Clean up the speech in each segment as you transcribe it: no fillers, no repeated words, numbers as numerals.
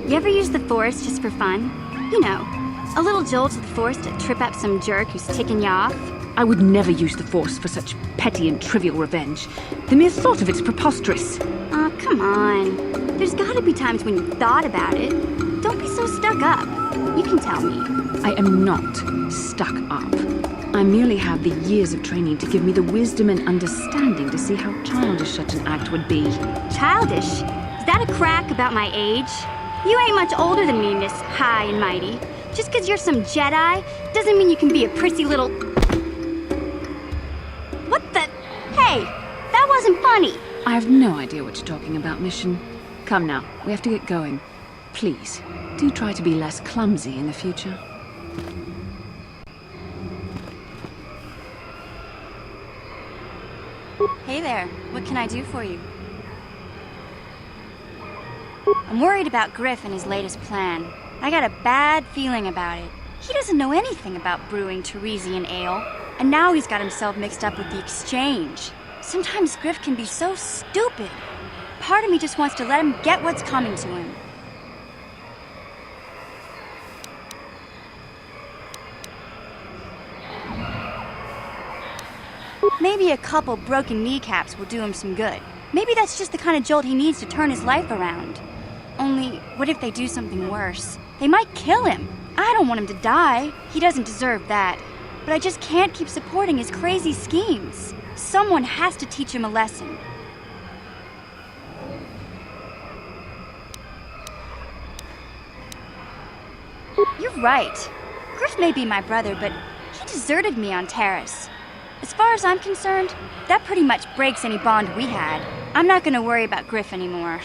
You ever use the force just for fun? You know, a little jolt of the force to trip up some jerk who's ticking you off? I would never use the force for such petty and trivial revenge. The mere thought of it's preposterous. Aw, come on. There's gotta be times when you thought about it. Don't be so stuck up. You can tell me. I am not stuck up. I merely have the years of training to give me the wisdom and understanding to see how childish such an act would be. Childish? Is that a crack about my age? You ain't much older than me, Miss High and Mighty. Just 'cause you're some Jedi doesn't mean you can be a prissy little... What the... Hey, that wasn't funny. I have no idea what you're talking about, Mission. Come now, we have to get going. Please, do try to be less clumsy in the future. Hey there, what can I do for you? I'm worried about Griff and his latest plan. I got a bad feeling about it. He doesn't know anything about brewing Teresian ale, and now he's got himself mixed up with the exchange. Sometimes Griff can be so stupid. Part of me just wants to let him get what's coming to him. Maybe a couple broken kneecaps will do him some good. Maybe that's just the kind of jolt he needs to turn his life around. Only, what if they do something worse? They might kill him. I don't want him to die. He doesn't deserve that. But I just can't keep supporting his crazy schemes. Someone has to teach him a lesson. You're right. Griff may be my brother, but he deserted me on Terrace. As far as I'm concerned, that pretty much breaks any bond we had. I'm not gonna worry about Griff anymore.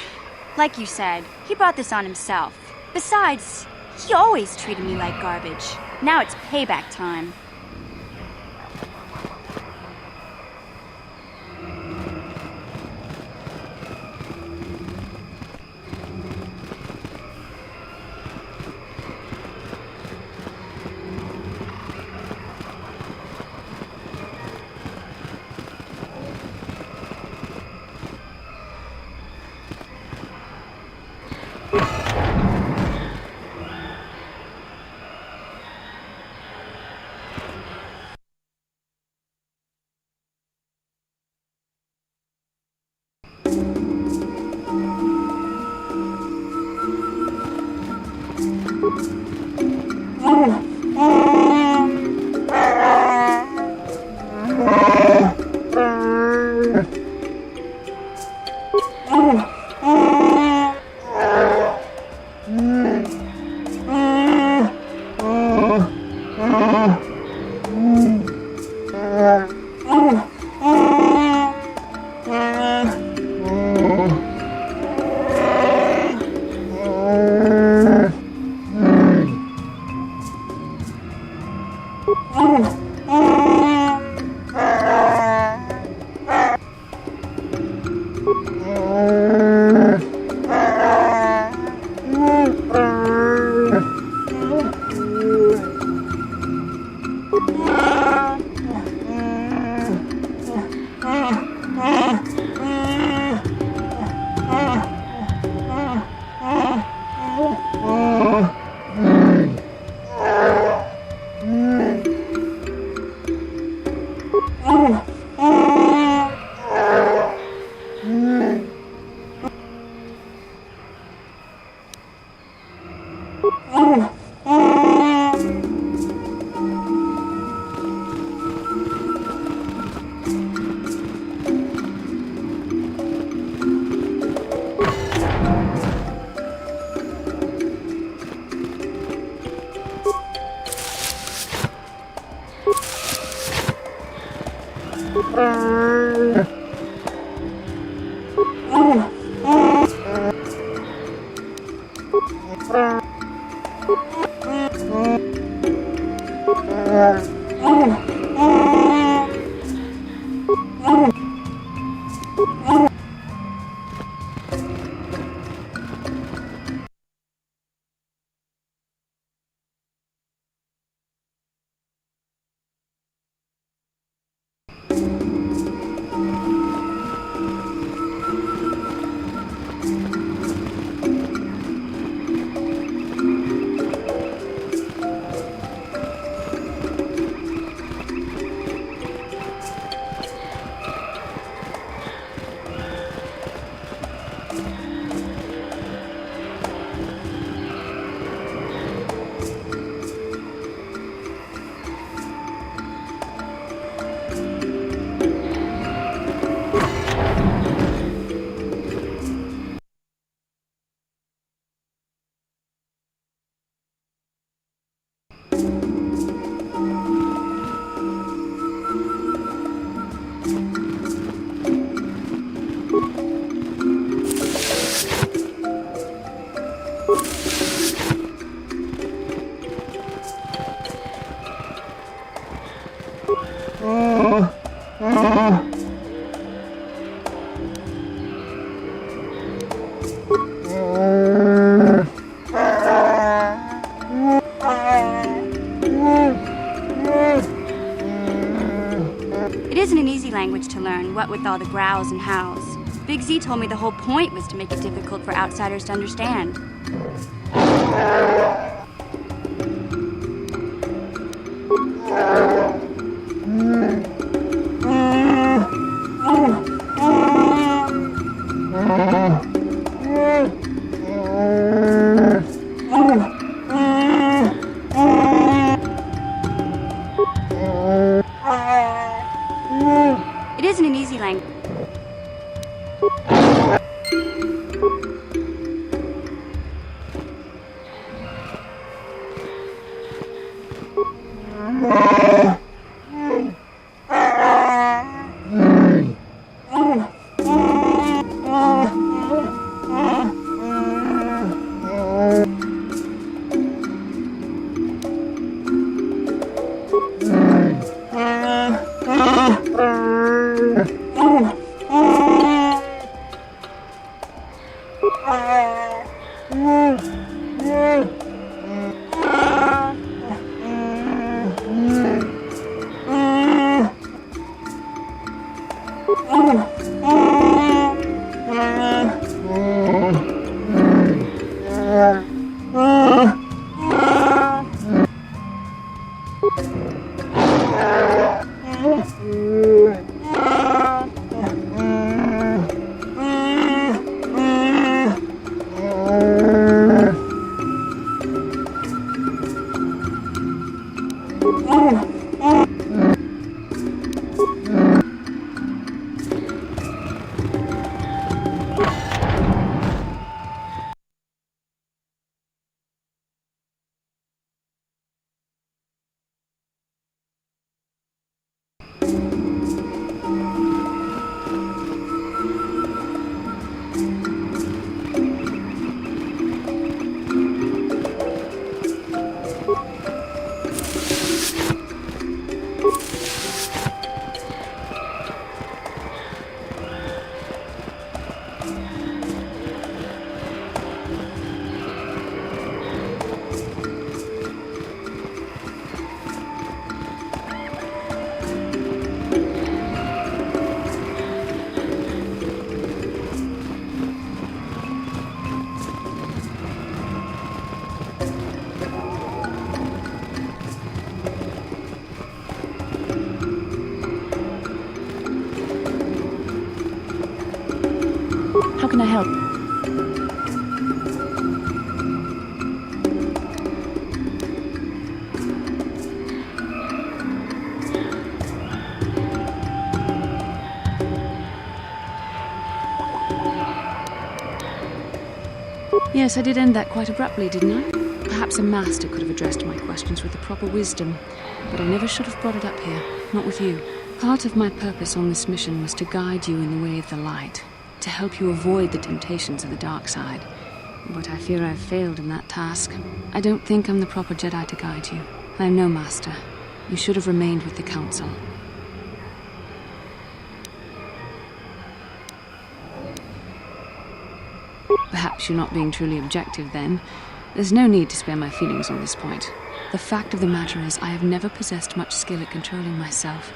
Like you said, he brought this on himself. Besides, he always treated me like garbage. Now it's payback time. It isn't an easy language to learn, what with all the growls and howls. Big Z told me the whole point was to make it difficult for outsiders to understand. It isn't an easy language. How can I help? Yes, I did end that quite abruptly, didn't I? Perhaps a master could have addressed my questions with the proper wisdom, but I never should have brought it up here, not with you. Part of my purpose on this mission was to guide you in the way of the light, to help you avoid the temptations of the dark side. But I fear I've failed in that task. I don't think I'm the proper Jedi to guide you. I'm no master. You should have remained with the Council. Perhaps you're not being truly objective then. There's no need to spare my feelings on this point. The fact of the matter is, I have never possessed much skill at controlling myself.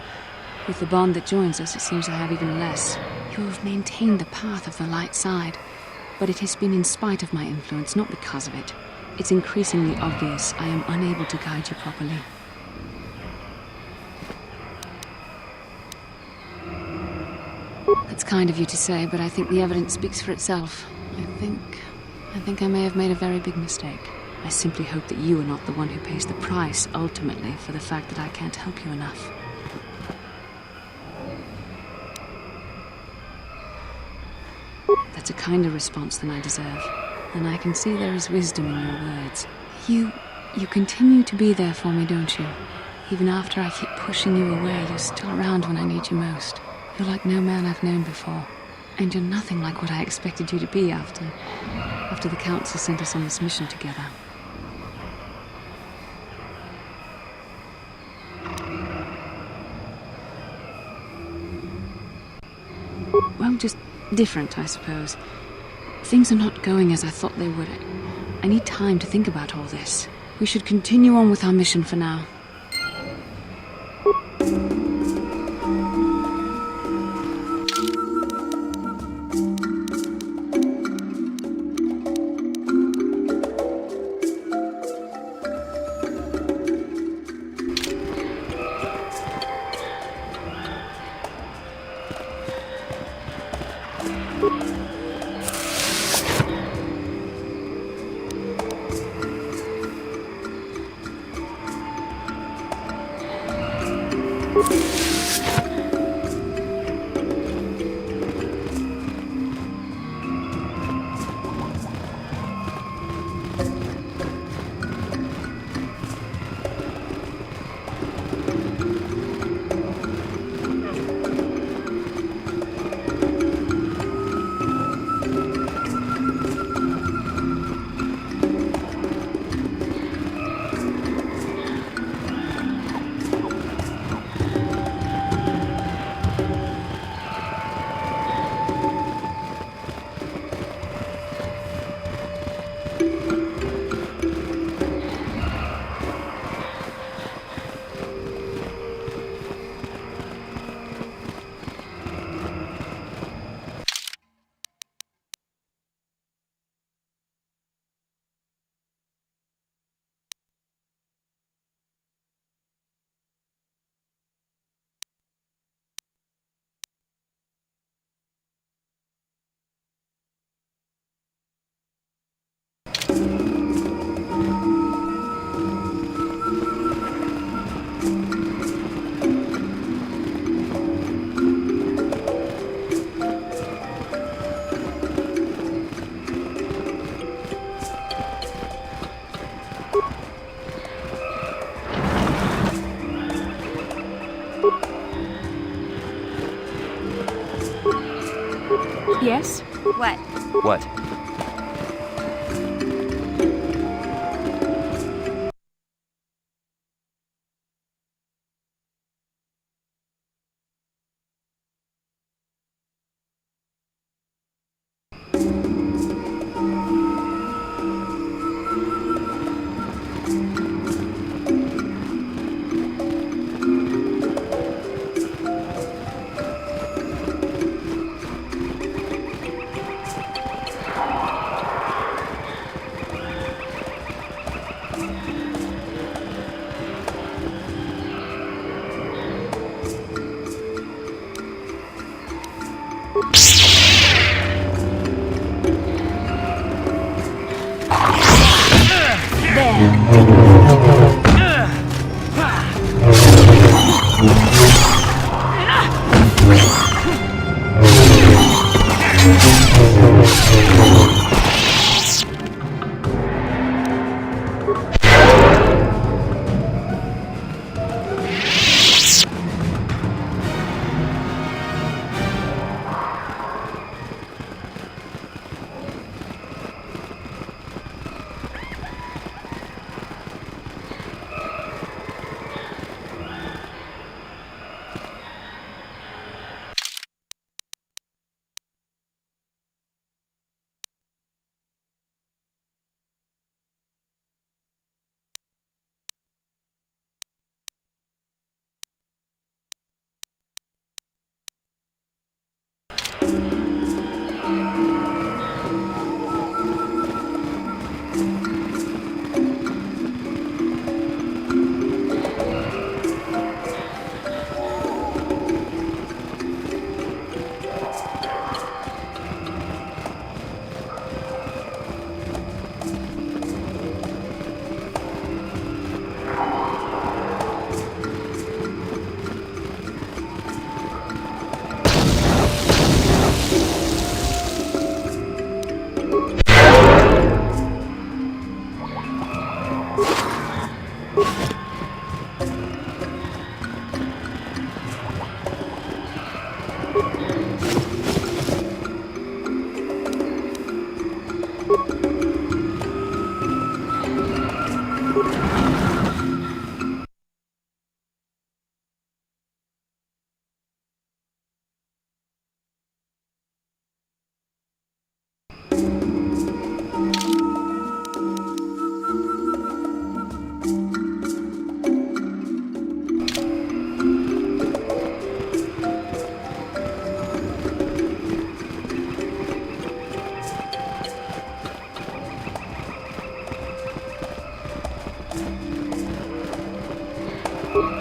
With the bond that joins us, it seems I have even less. You have maintained the path of the light side, but it has been in spite of my influence, not because of it. It's increasingly obvious I am unable to guide you properly. That's kind of you to say, but I think the evidence speaks for itself. I think I may have made a very big mistake. I simply hope that you are not the one who pays the price, ultimately, for the fact that I can't help you enough. That's a kinder response than I deserve, and I can see there is wisdom in your words. You continue to be there for me, don't you? Even after I keep pushing you away, you're still around when I need you most. You're like no man I've known before. And you're nothing like what I expected you to be after the Council sent us on this mission together. well, just different, I suppose. Things are not going as I thought they would. I need time to think about all this. We should continue on with our mission for now. Yes? What? What?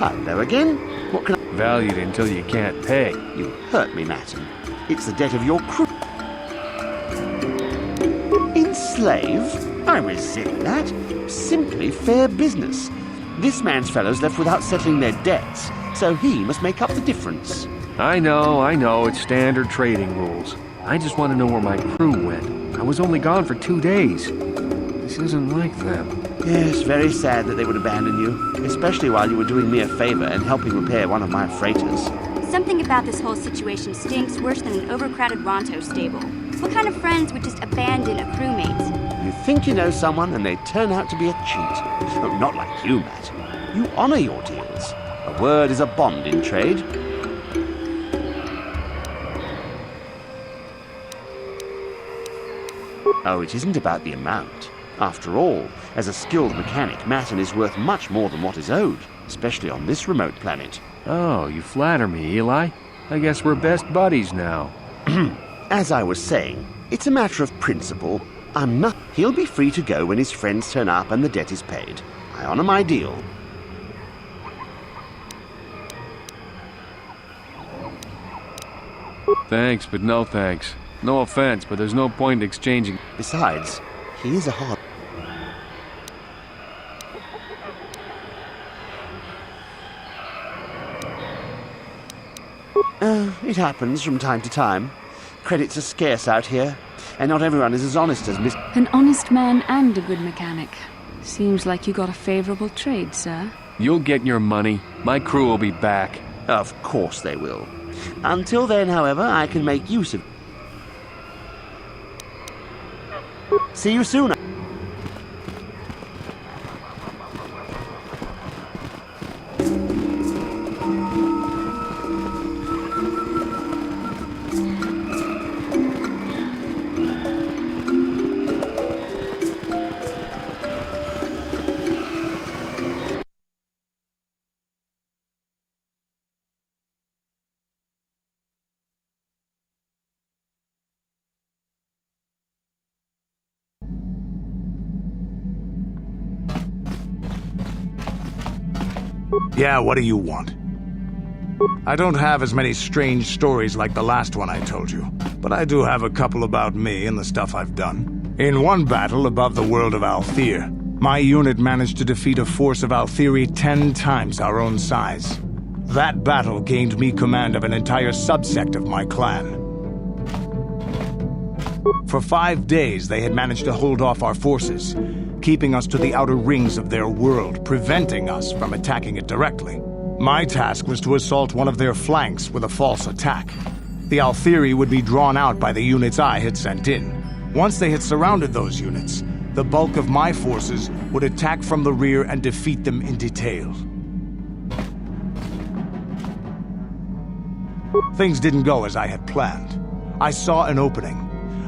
Hello again. What can Valued until you can't pay. You hurt me, Matton. It's the debt of your crew. Enslave? I resent that. Simply fair business. This man's fellows left without settling their debts, so he must make up the difference. I know, it's standard trading rules. I just want to know where my crew went. I was only gone for 2 days. This isn't like them. Yes, very sad that they would abandon you, especially while you were doing me a favor and helping repair one of my freighters. Something about this whole situation stinks worse than an overcrowded Ronto stable. What kind of friends would just abandon a crewmate? You think you know someone and they turn out to be a cheat. Oh, not like you, Matt. You honor your deals. A word is a bond in trade. Oh, it isn't about the amount. After all, as a skilled mechanic, Matton is worth much more than what is owed, especially on this remote planet. Oh, you flatter me, Eli. I guess we're best buddies now. As I was saying, it's a matter of principle. I'm not... He'll be free to go when his friends turn up and the debt is paid. I honor my deal. Thanks, but no thanks. No offense, but there's no point in exchanging. Besides, he is a hard... It happens from time to time. Credits are scarce out here, and not everyone is as honest as Miss... An honest man and a good mechanic. Seems like you got a favorable trade, sir. You'll get your money. My crew will be back. Of course they will. Until then, however, I can make use of... See you soon. Yeah, what do you want? I don't have as many strange stories like the last one I told you, but I do have a couple about me and the stuff I've done. In one battle above the world of Althir, my unit managed to defeat a force of Althiri 10 times our own size. That battle gained me command of an entire subsect of my clan. For 5 days, they had managed to hold off our forces, keeping us to the outer rings of their world, preventing us from attacking it directly. My task was to assault one of their flanks with a false attack. The Althiri would be drawn out by the units I had sent in. Once they had surrounded those units, the bulk of my forces would attack from the rear and defeat them in detail. Things didn't go as I had planned. I saw an opening,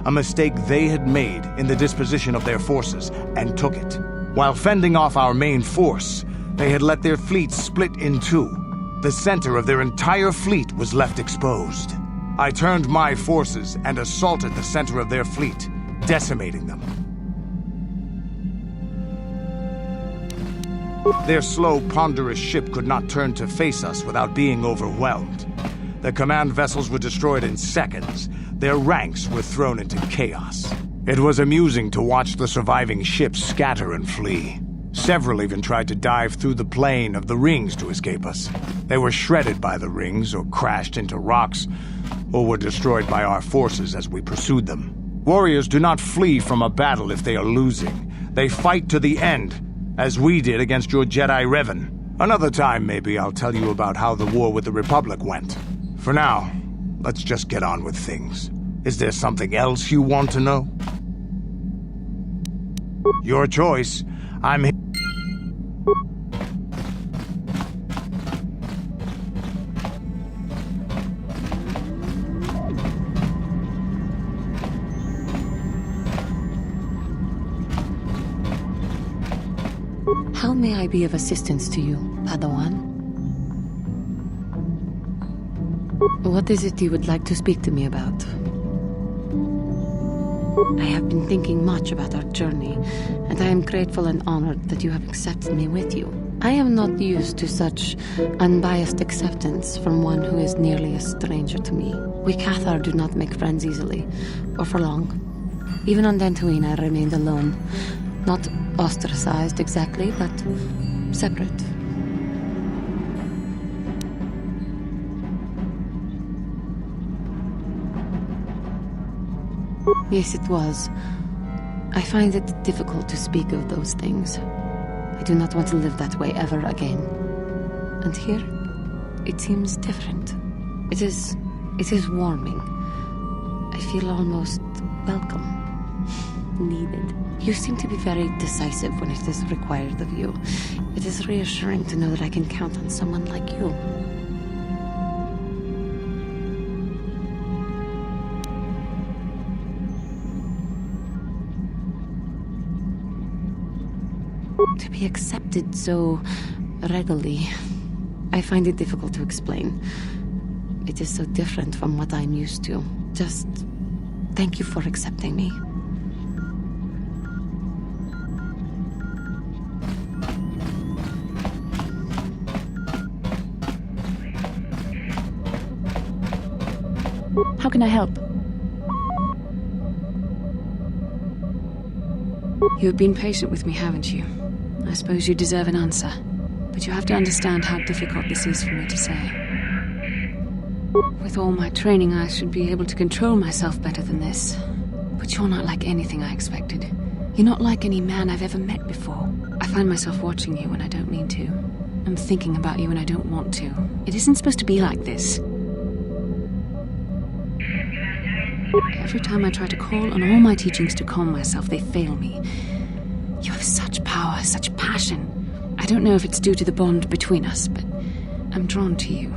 a mistake they had made in the disposition of their forces, and took it. While fending off our main force, they had let their fleet split in two. The center of their entire fleet was left exposed. I turned my forces and assaulted the center of their fleet, decimating them. Their slow, ponderous ship could not turn to face us without being overwhelmed. The command vessels were destroyed in seconds. Their ranks were thrown into chaos. It was amusing to watch the surviving ships scatter and flee. Several even tried to dive through the plane of the rings to escape us. They were shredded by the rings, or crashed into rocks, or were destroyed by our forces as we pursued them. Warriors do not flee from a battle if they are losing. They fight to the end, as we did against your Jedi Revan. Another time, maybe, I'll tell you about how the war with the Republic went. For now, let's just get on with things. Is there something else you want to know? Your choice. I'm here. How may I be of assistance to you, Padawan? What is it you would like to speak to me about? I have been thinking much about our journey, and I am grateful and honored that you have accepted me with you. I am not used to such unbiased acceptance from one who is nearly a stranger to me. We KOTOR do not make friends easily, or for long. Even on Dantooine I remained alone. Not ostracized exactly, but separate. Yes, it was. I find it difficult to speak of those things. I do not want to live that way ever again. And here, it seems different. It is warming. I feel almost welcome. Needed. You seem to be very decisive when it is required of you. It is reassuring to know that I can count on someone like you. To be accepted so readily, I find it difficult to explain. It is so different from what I'm used to. Just thank you for accepting me. How can I help? You have been patient with me, haven't you? I suppose you deserve an answer. But you have to understand how difficult this is for me to say. With all my training, I should be able to control myself better than this. But you're not like anything I expected. You're not like any man I've ever met before. I find myself watching you when I don't mean to. I'm thinking about you when I don't want to. It isn't supposed to be like this. Every time I try to call on all my teachings to calm myself, they fail me. You have such power, such passion. I don't know if it's due to the bond between us, but I'm drawn to you.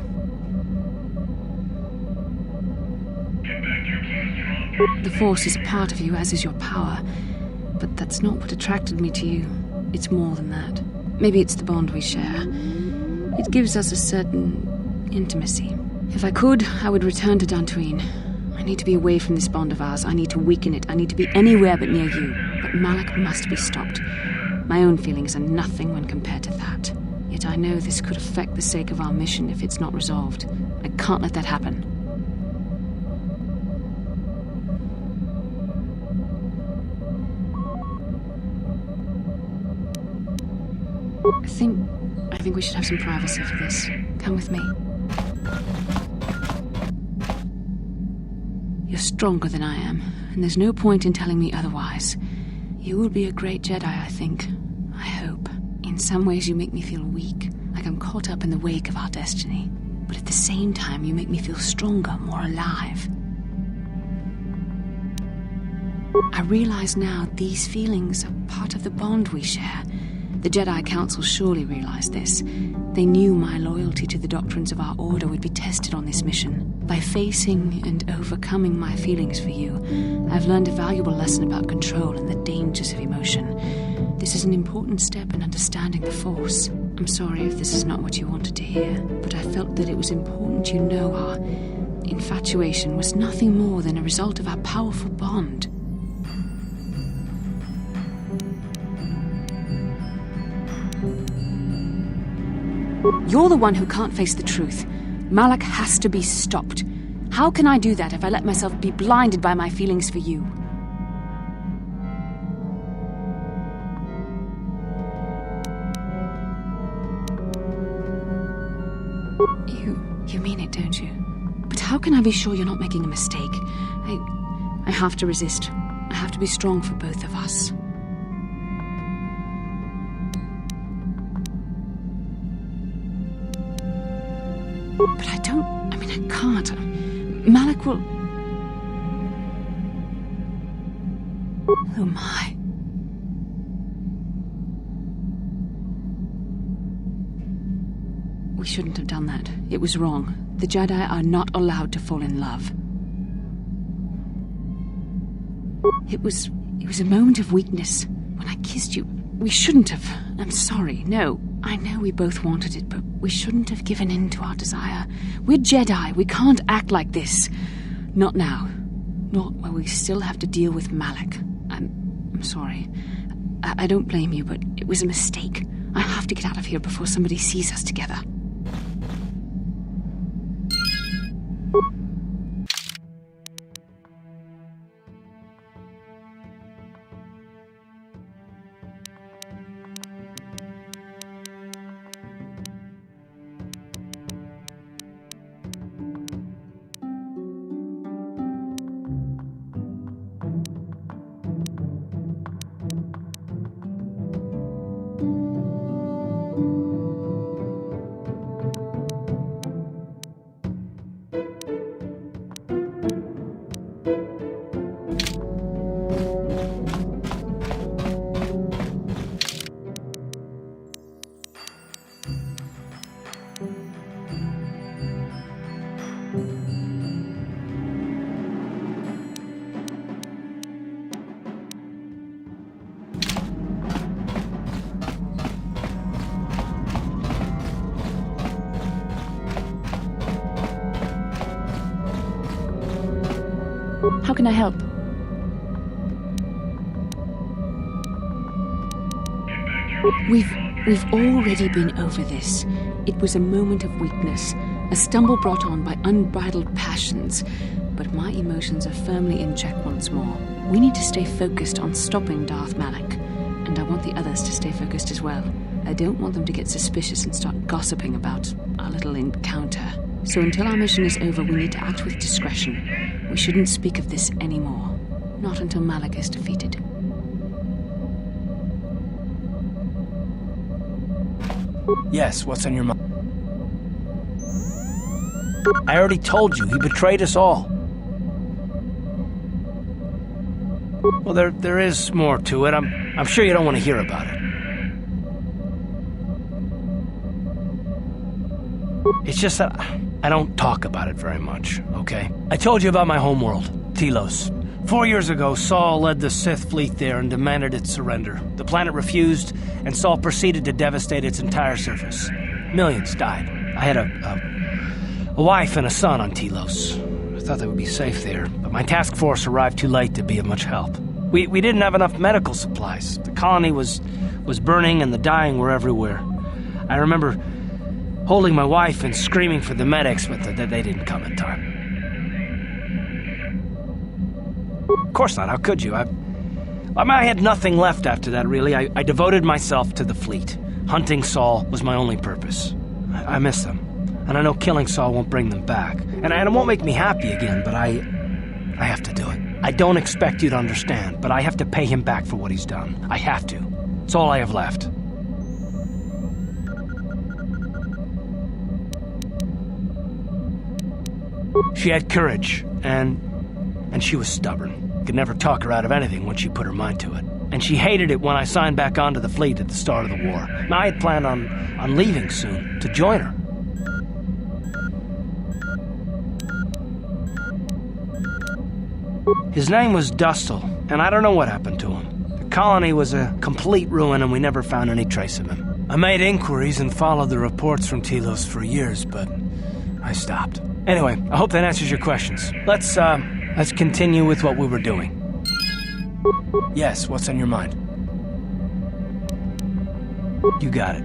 The Force is a part of you, as is your power. But that's not what attracted me to you. It's more than that. Maybe it's the bond we share. It gives us a certain intimacy. If I could, I would return to Dantooine. I need to be away from this bond of ours. I need to weaken it. I need to be anywhere but near you. But Malak must be stopped. My own feelings are nothing when compared to that. Yet I know this could affect the sake of our mission if it's not resolved. I can't let that happen. I think we should have some privacy for this. Come with me. You're stronger than I am, and there's no point in telling me otherwise. You will be a great Jedi, I think. I hope. In some ways you make me feel weak, like I'm caught up in the wake of our destiny. But at the same time, you make me feel stronger, more alive. I realize now these feelings are part of the bond we share. The Jedi Council surely realized this. They knew my loyalty to the doctrines of our order would be tested on this mission. By facing and overcoming my feelings for you, I've learned a valuable lesson about control and the dangers of emotion. This is an important step in understanding the Force. I'm sorry if this is not what you wanted to hear, but I felt that it was important you know our infatuation was nothing more than a result of our powerful bond. You're the one who can't face the truth. Malak has to be stopped. How can I do that if I let myself be blinded by my feelings for you? You mean it, don't you? But how can I be sure you're not making a mistake? I have to resist. I have to be strong for both of us. But I can't. Malak will... Oh my. We shouldn't have done that. It was wrong. The Jedi are not allowed to fall in love. It was a moment of weakness. When I kissed you, we shouldn't have. I'm sorry. No, I know we both wanted it, but we shouldn't have given in to our desire. We're Jedi. We can't act like this. Not now. Not while we still have to deal with Malak. I'm sorry. I don't blame you, but it was a mistake. I have to get out of here before somebody sees us together. How can I help? We've already been over this. It was a moment of weakness, a stumble brought on by unbridled passions. But my emotions are firmly in check once more. We need to stay focused on stopping Darth Malak, and I want the others to stay focused as well. I don't want them to get suspicious and start gossiping about our little encounter. So until our mission is over, we need to act with discretion. We shouldn't speak of this anymore. Not until Malak is defeated. Yes, what's on your mind? I already told you, he betrayed us all. Well, there is more to it. I'm sure you don't want to hear about it. It's just that I don't talk about it very much, okay? I told you about my homeworld, Telos. 4 years ago, Saul led the Sith fleet there and demanded its surrender. The planet refused, and Saul proceeded to devastate its entire surface. Millions died. I had a wife and a son on Telos. I thought they would be safe there, but my task force arrived too late to be of much help. We didn't have enough medical supplies. The colony was burning and the dying were everywhere. I remember holding my wife and screaming for the medics, but they didn't come in time. Of course not, how could you? I had nothing left after that, really. I devoted myself to the fleet. Hunting Saul was my only purpose. I miss them, and I know killing Saul won't bring them back. And it won't make me happy again, but I have to do it. I don't expect you to understand, but I have to pay him back for what he's done. I have to. It's all I have left. She had courage, and she was stubborn. Could never talk her out of anything when she put her mind to it. And she hated it when I signed back onto the fleet at the start of the war. I had planned on leaving soon, to join her. His name was Dustle, and I don't know what happened to him. The colony was a complete ruin, and we never found any trace of him. I made inquiries and followed the reports from Telos for years, but I stopped. Anyway, I hope that answers your questions. Let's continue with what we were doing. Yes, what's on your mind? You got it.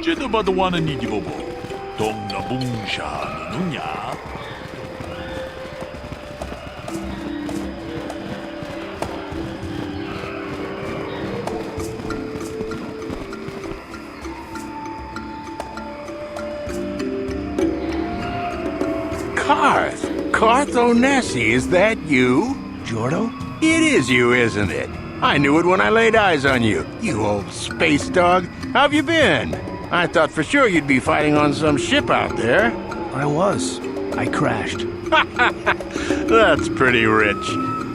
Jeda baduana ni gibobo. Dong na bungsha nunya. Karth Onesi, is that you? Jordo? It is you, isn't it? I knew it when I laid eyes on you. You old space dog. How've you been? I thought for sure you'd be fighting on some ship out there. I was. I crashed. That's pretty rich.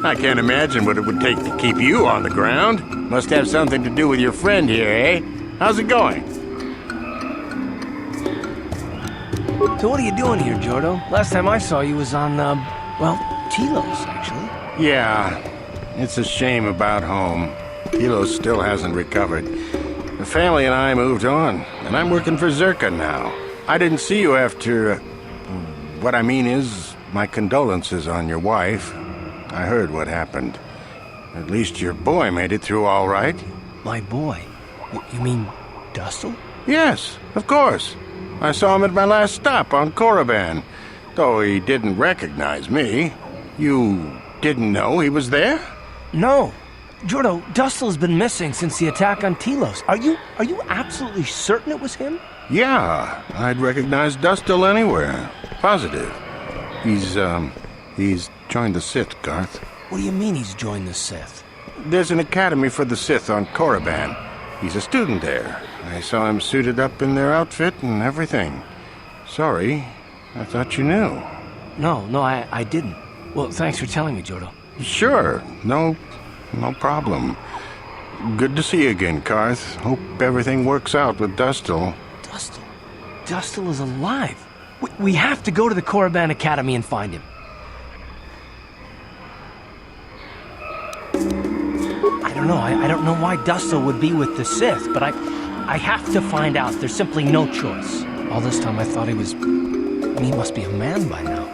I can't imagine what it would take to keep you on the ground. Must have something to do with your friend here, eh? How's it going? So what are you doing here, Jordo? Last time I saw you was on, well, Telos, actually. Yeah, it's a shame about home. Telos still hasn't recovered. The family and I moved on, and I'm working for Zerka now. I didn't see you after... what I mean is, my condolences on your wife. I heard what happened. At least your boy made it through all right. My boy? You mean Dustle? Yes, of course. I saw him at my last stop on Korriban, though he didn't recognize me. You didn't know he was there? No. Jordo, Dustle's been missing since the attack on Telos. Are you absolutely certain it was him? Yeah, I'd recognize Dustle anywhere. Positive. He's joined the Sith, Garth. What do you mean he's joined the Sith? There's an academy for the Sith on Korriban. He's a student there. I saw him suited up in their outfit and everything. Sorry, I thought you knew. No, I didn't. Well, thanks for telling me, Jordo. Sure, no problem. Good to see you again, Karth. Hope everything works out with Dustle. Dustle? Dustle is alive. We have to go to the Korriban Academy and find him. I don't know. I don't know why Dustle would be with the Sith, but I have to find out. There's simply no choice. All this time I thought he was... he must be a man by now.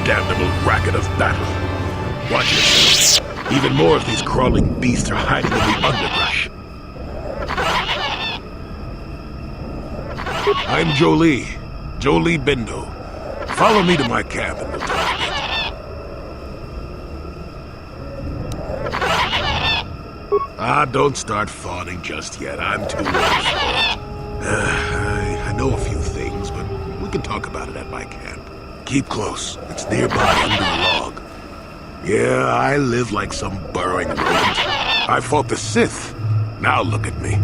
Damnable racket of battle. Watch yourself. Even more of these crawling beasts are hiding in the underbrush. I'm Jolie. Jolie Bindo. Follow me to my camp and we'll talk a bit. Don't start fawning just yet. I'm too old for it. I know a few things, but we can talk about it at my camp. Keep close. It's nearby under a log. Yeah, I live like some burrowing rodent. I fought the Sith. Now look at me.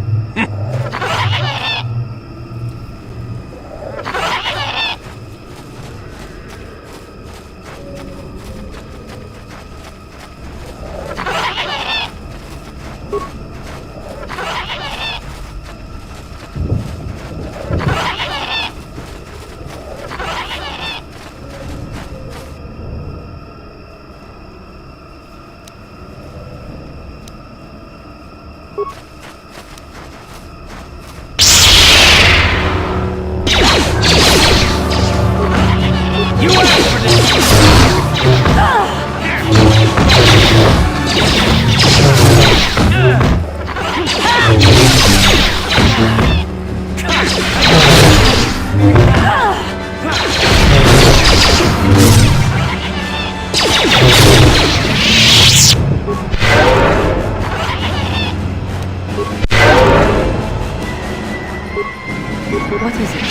What is it?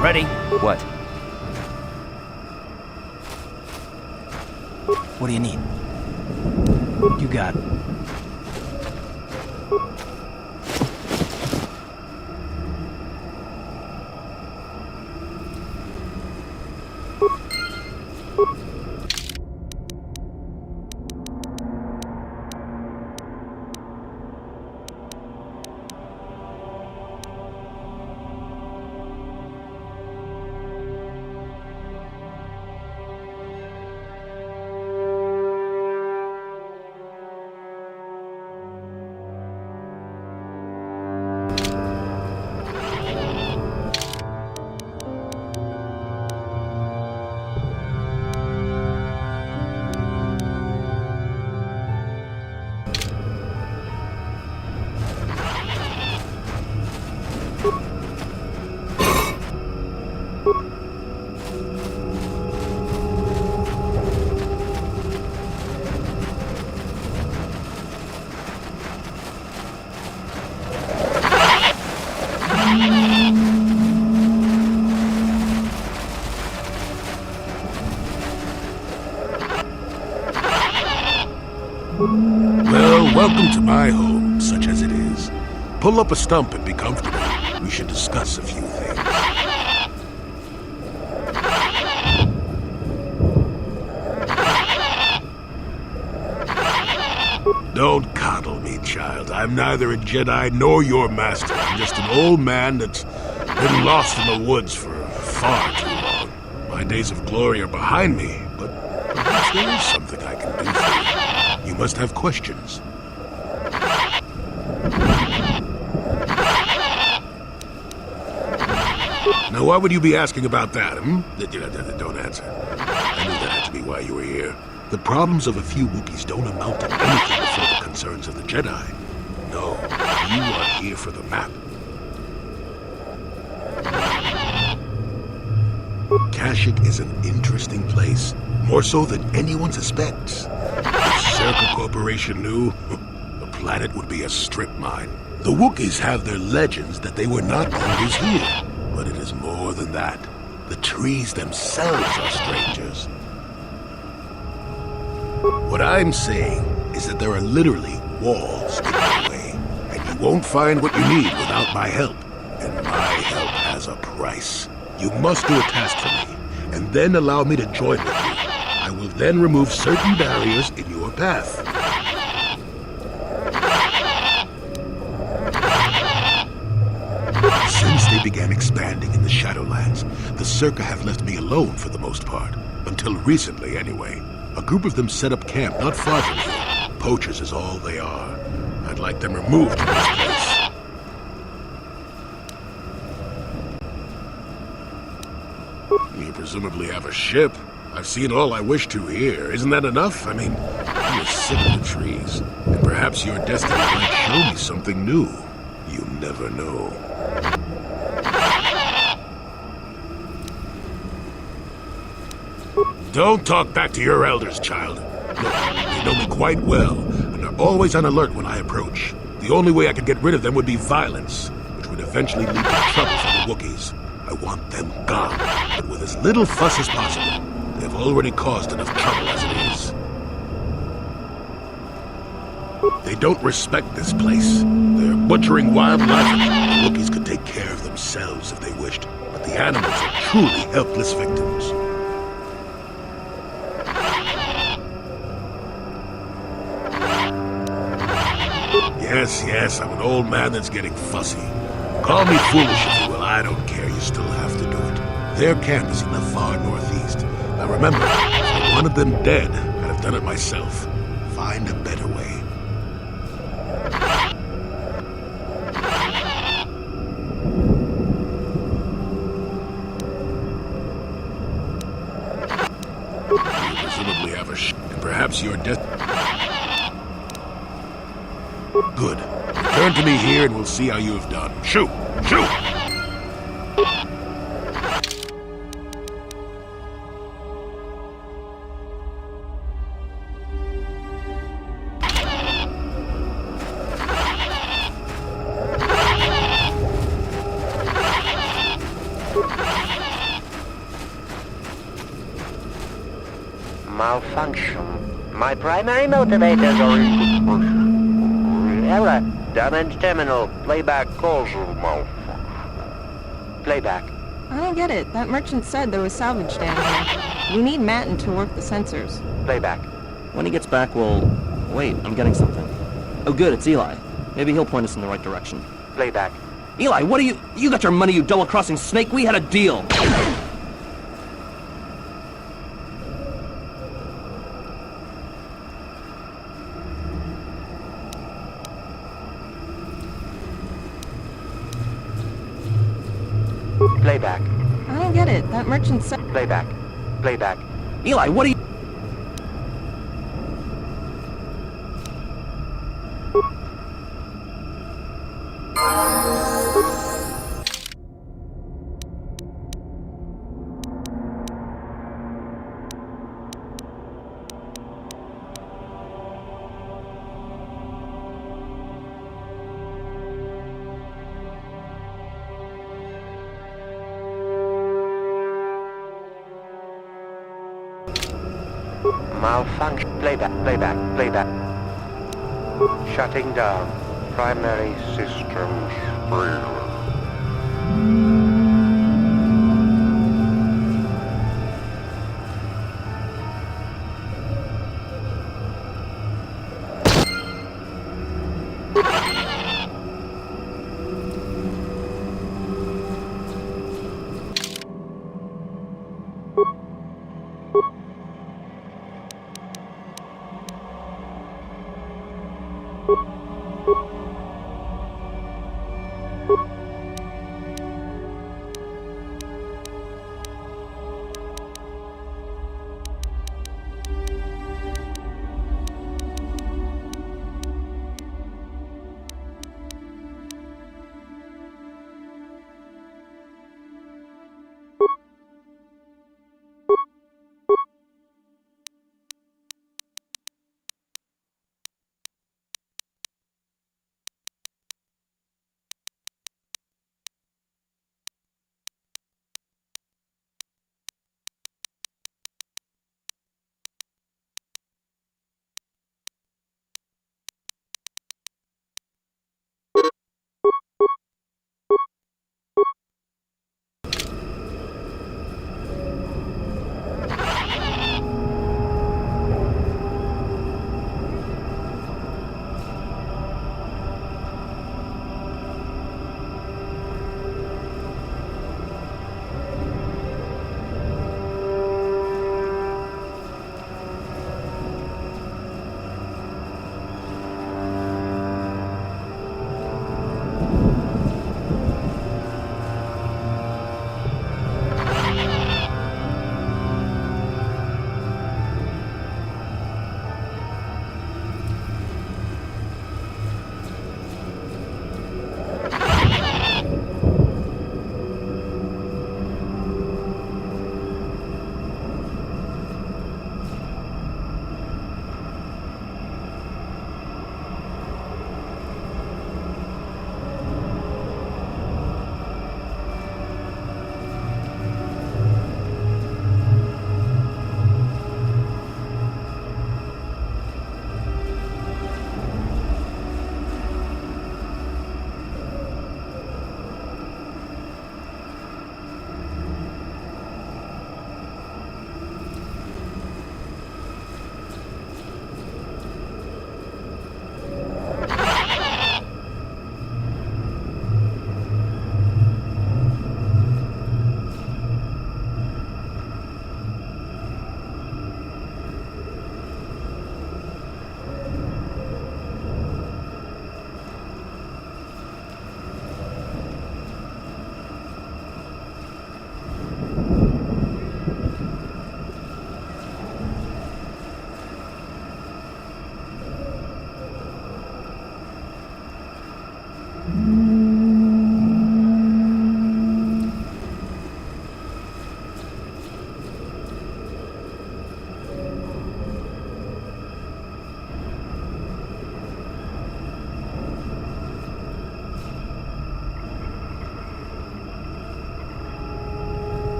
Ready? What? What do you need? You got it. Well, welcome to my home, such as it is. Pull up a stump and be comfortable. We should discuss a few things. Don't coddle me, child. I'm neither a Jedi nor your master. I'm just an old man that's been lost in the woods for far too long. My days of glory are behind me, but perhaps there is something I can do for you. You must have questions. Now, why would you be asking about that, hmm? Don't answer. I knew that had to be why you were here. The problems of a few Wookiees don't amount to anything before the concerns of the Jedi. No, you are here for the map. Kashyyyk is an interesting place, more so than anyone suspects. If Circa Corporation knew, the planet would be a strip mine. The Wookiees have their legends that they were not always here, but it is more than that. The trees themselves are strangers. What I'm saying is that there are literally walls in your way, and you won't find what you need without my help. And my help has a price. You must do a task for me, and then allow me to join with you. I will then remove certain barriers in your path. Since they began expanding in the Shadowlands, the Circa have left me alone for the most part. Until recently, anyway. A group of them set up camp not far from here. Poachers is all they are. I'd like them removed from this place. You presumably have a ship. I've seen all I wish to here. Isn't that enough? I mean, I'm sick of the trees. And perhaps your destiny might show me something new. You never know. Don't talk back to your elders, child. Look, they know me quite well, and are always on alert when I approach. The only way I could get rid of them would be violence, which would eventually lead to trouble for the Wookiees. I want them gone, but with as little fuss as possible. They've already caused enough trouble as it is. They don't respect this place. They're butchering wildlife. The Wookiees could take care of themselves if they wished, but the animals are truly helpless victims. Yes, I'm an old man that's getting fussy. Call me foolish if you will, I don't care, you still have to do it. Their camp is in the far northeast. Now remember, if I wanted them dead, I'd have done it myself. Find a better way. You presumably have a and perhaps you're Good. Return to me here and we'll see how you have done. Shoot! Shoot! Malfunction. My primary motivators are error. Damage terminal. Playback causal malfunction. Playback. I don't get it. That merchant said there was salvage down here. We need Matten to work the sensors. Playback. When he gets back, we'll... Wait, I'm getting something. Oh good, it's Eli. Maybe he'll point us in the right direction. Playback. Eli, what are you... You got your money, you double-crossing snake! We had a deal! Playback. I don't get it. That merchant said... Playback. Playback. Eli, what are you... Malfunction. Playback. Playback. Playback. Shutting down. Primary systems.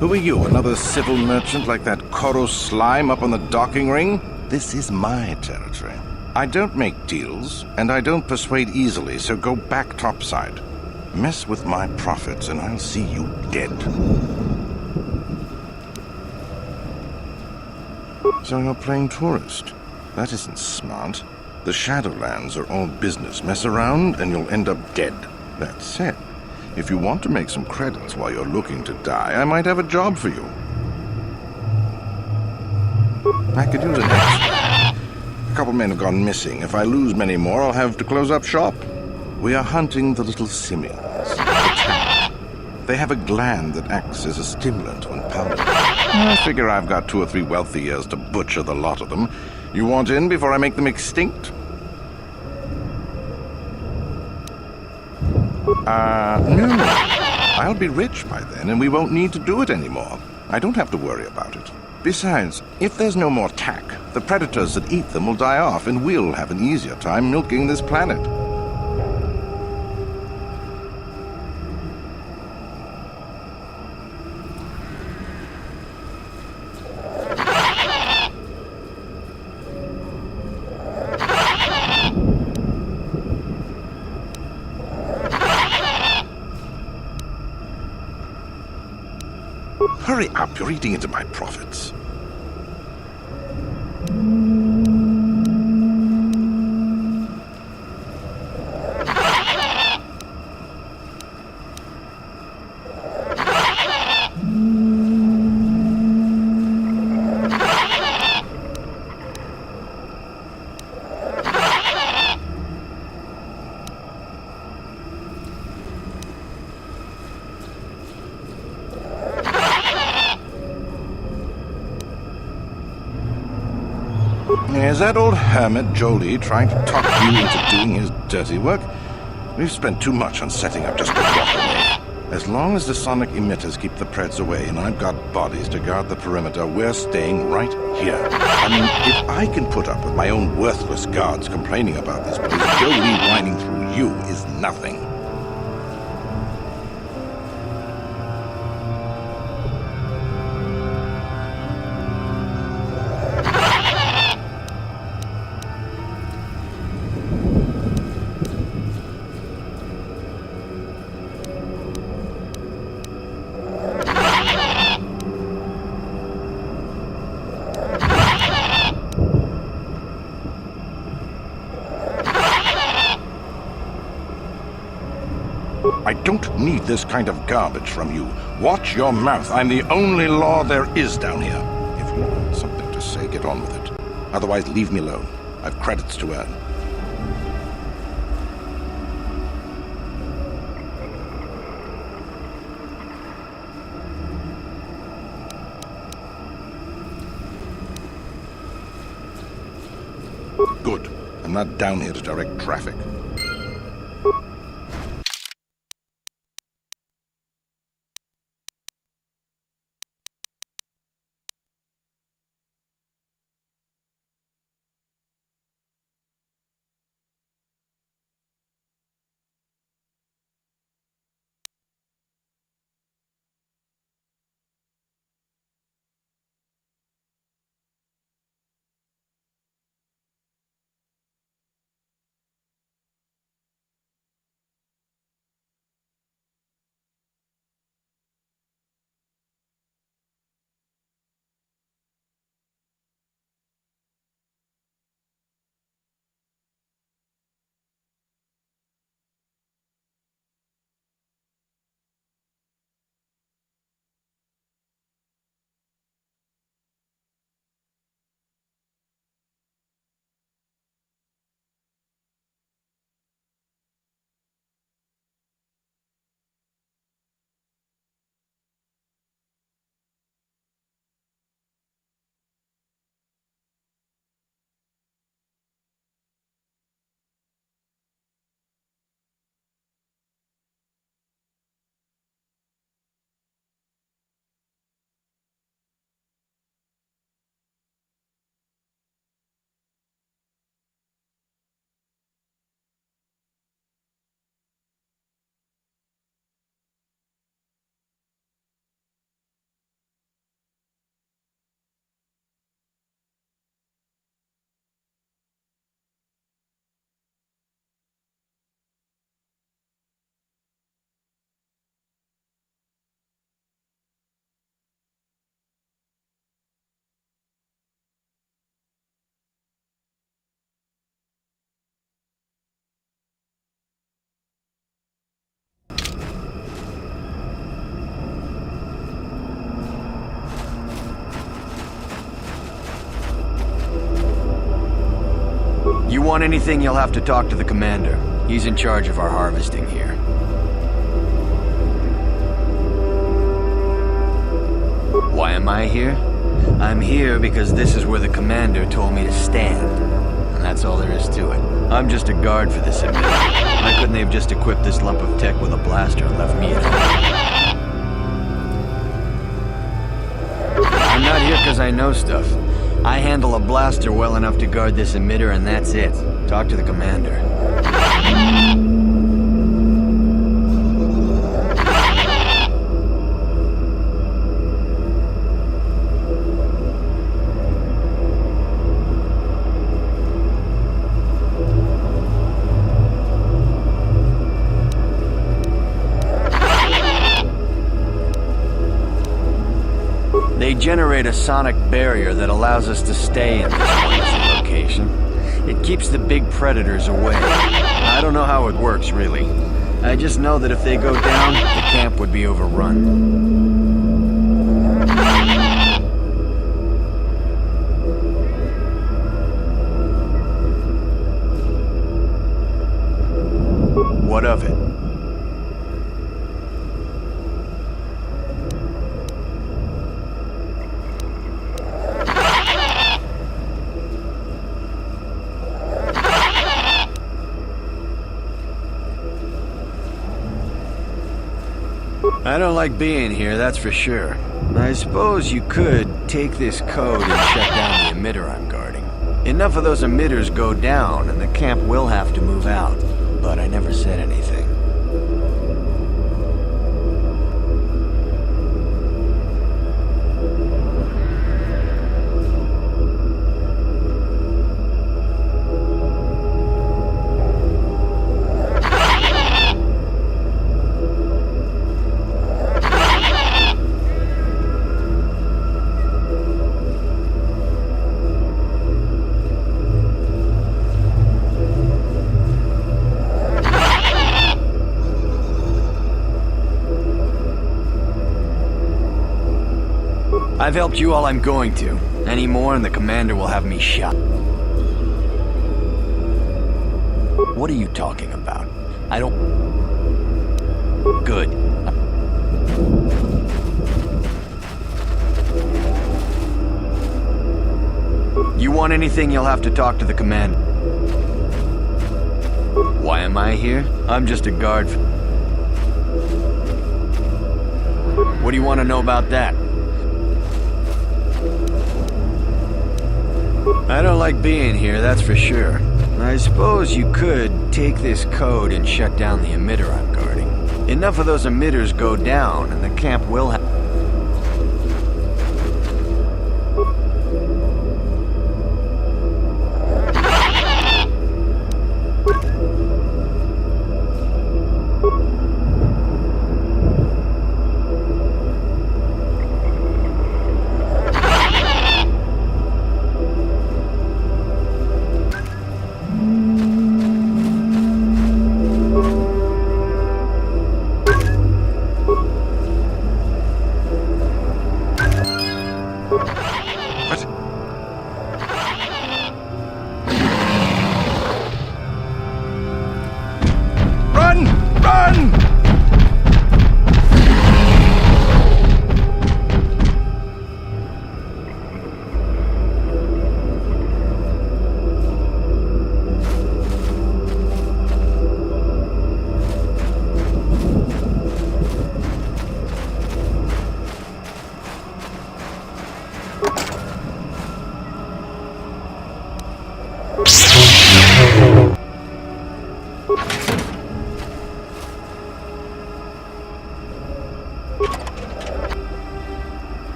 Who are you, another civil merchant like that KOTOR slime up on the docking ring? This is my territory. I don't make deals, and I don't persuade easily, so go back topside. Mess with my profits, and I'll see you dead. So you're playing tourist? That isn't smart. The Shadowlands are all business. Mess around, and you'll end up dead. That said, if you want to make some credits while you're looking to die, I might have a job for you. I could use an extra. A couple men have gone missing. If I lose many more, I'll have to close up shop. We are hunting the little simians. They have a gland that acts as a stimulant when powdered. I figure I've got 2 or 3 wealthy years to butcher the lot of them. You want in before I make them extinct? No. I'll be rich by then, and we won't need to do it anymore. I don't have to worry about it. Besides, if there's no more tack, the predators that eat them will die off, and we'll have an easier time milking this planet. Hurry up, you're eating into my profits. Is that old hermit Jolie trying to talk you into doing his dirty work? We've spent too much on setting up just to walk away. As long as the sonic emitters keep the Preds away and I've got bodies to guard the perimeter, we're staying right here. I mean, if I can put up with my own worthless guards complaining about this place, Jolie whining through you is nothing. I don't need this kind of garbage from you. Watch your mouth. I'm the only law there is down here. If you want something to say, get on with it. Otherwise, leave me alone. I've credits to earn. Good. I'm not down here to direct traffic. want anything, you'll have to talk to the commander. He's in charge of our harvesting here. Why am I here? I'm here because this is where the commander told me to stand. And that's all there is to it. I'm just a guard for this emitter. Why couldn't they have just equipped this lump of tech with a blaster and left me at home? I'm not here because I know stuff. I handle a blaster well enough to guard this emitter, and that's it. Talk to the commander. They generate a sonic barrier that allows us to stay in this wonderful location. It keeps the big predators away. I don't know how it works, really. I just know that if they go down, the camp would be overrun. What of it? I don't like being here, that's for sure. I suppose you could take this code and shut down the emitter I'm guarding. Enough of those emitters go down, and the camp will have to move out. But I never said anything. I've helped you all I'm going to. Any more and the commander will have me shot. What are you talking about? I don't... Good. You want anything, you'll have to talk to the commander. Why am I here? I'm just a guard. What do you want to know about that? I don't like being here, that's for sure. I suppose you could take this code and shut down the emitter I'm guarding. Enough of those emitters go down, and the camp will have...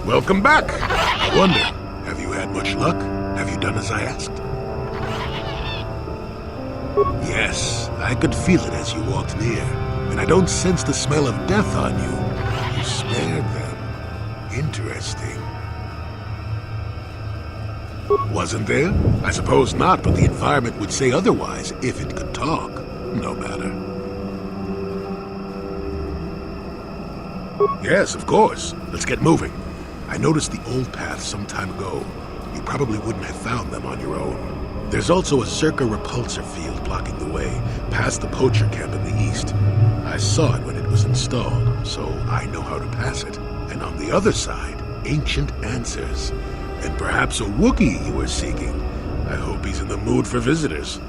Welcome back. I wonder, have you had much luck? Have you done as I asked? Yes, I could feel it as you walked near, and I don't sense the smell of death on you. You spared them. Interesting. Wasn't there? I suppose not, but the environment would say otherwise if it could talk. No matter. Yes, of course. Let's get moving. I noticed the old path some time ago. You probably wouldn't have found them on your own. There's also a Zerka repulsor field blocking the way, past the Poacher camp in the east. I saw it when it was installed, so I know how to pass it. And on the other side, ancient answers. And perhaps a Wookiee you were seeking. I hope he's in the mood for visitors.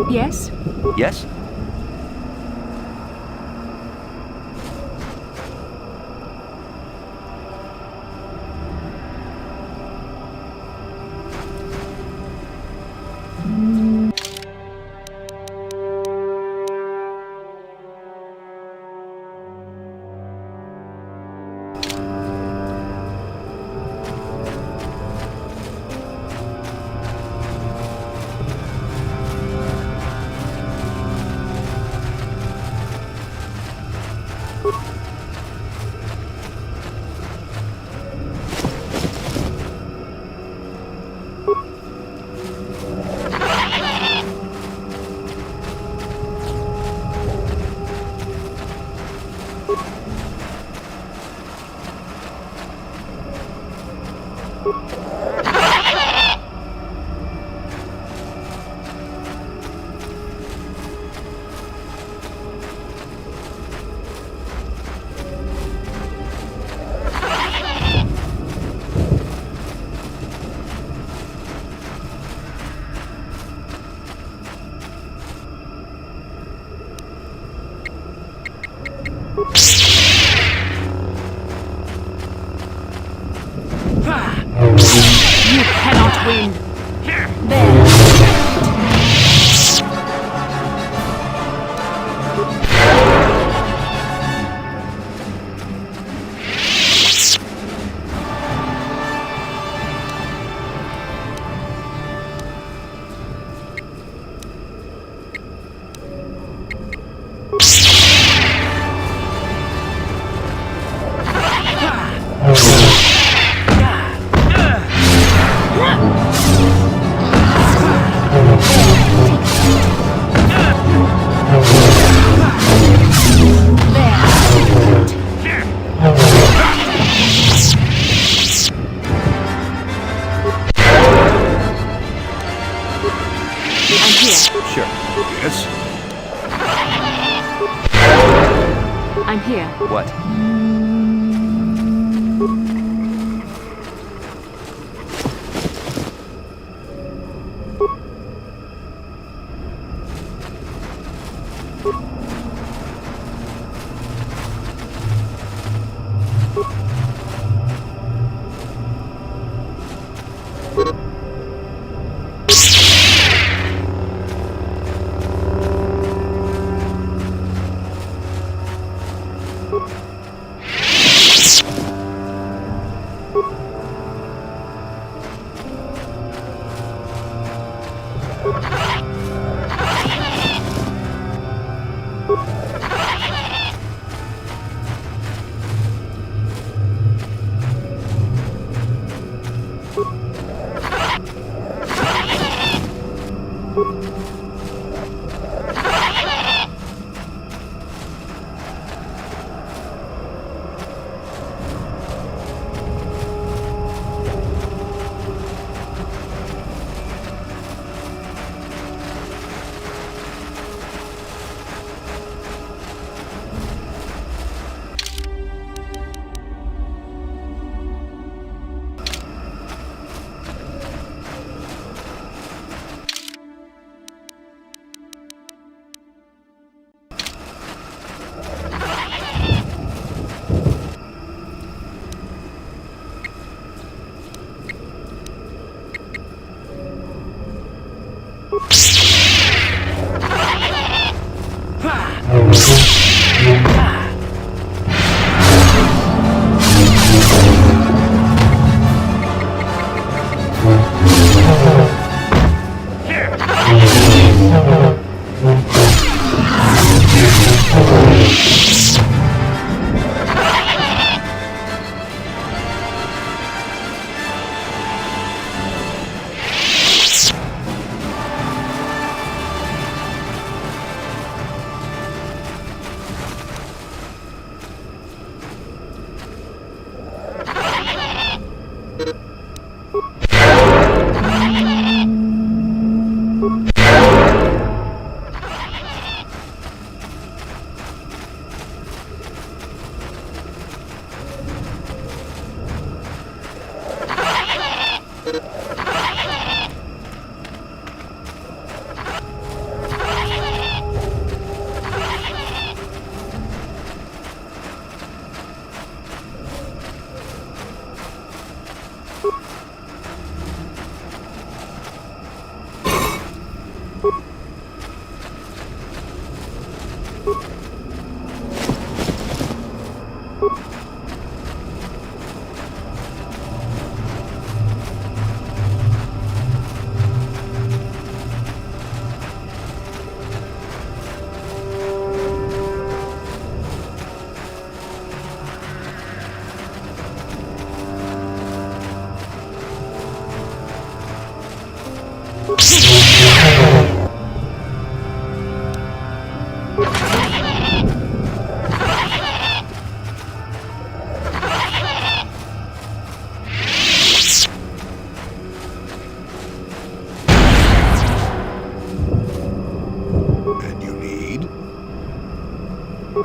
Yes? Yes? You cannot win. There. I'm here. What?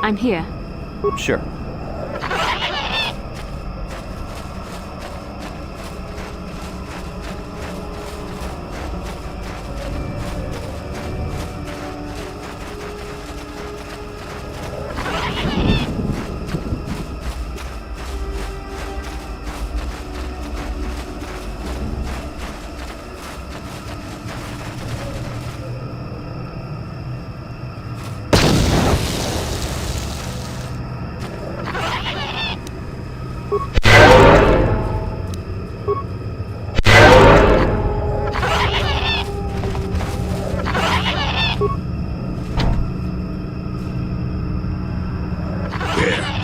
I'm here. Sure.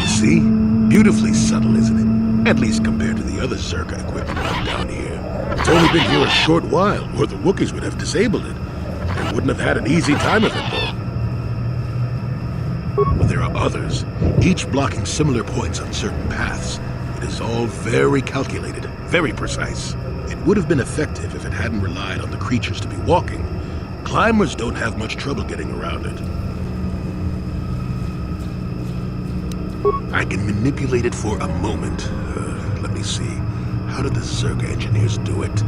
See? Beautifully subtle, isn't it? At least compared to the other Zerka equipment down here. It's only been here a short while, or the Wookiees would have disabled it. They wouldn't have had an easy time of it, though. But there are others, each blocking similar points on certain paths. It is all very calculated, very precise. It would have been effective if it hadn't relied on the creatures to be walking. Climbers don't have much trouble getting around it. I can manipulate it for a moment. Let me see. How did the Zerka engineers do it?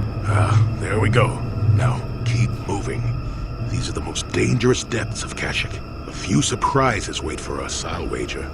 There we go. Now, keep moving. These are the most dangerous depths of Kashyyyk. A few surprises wait for us, I'll wager.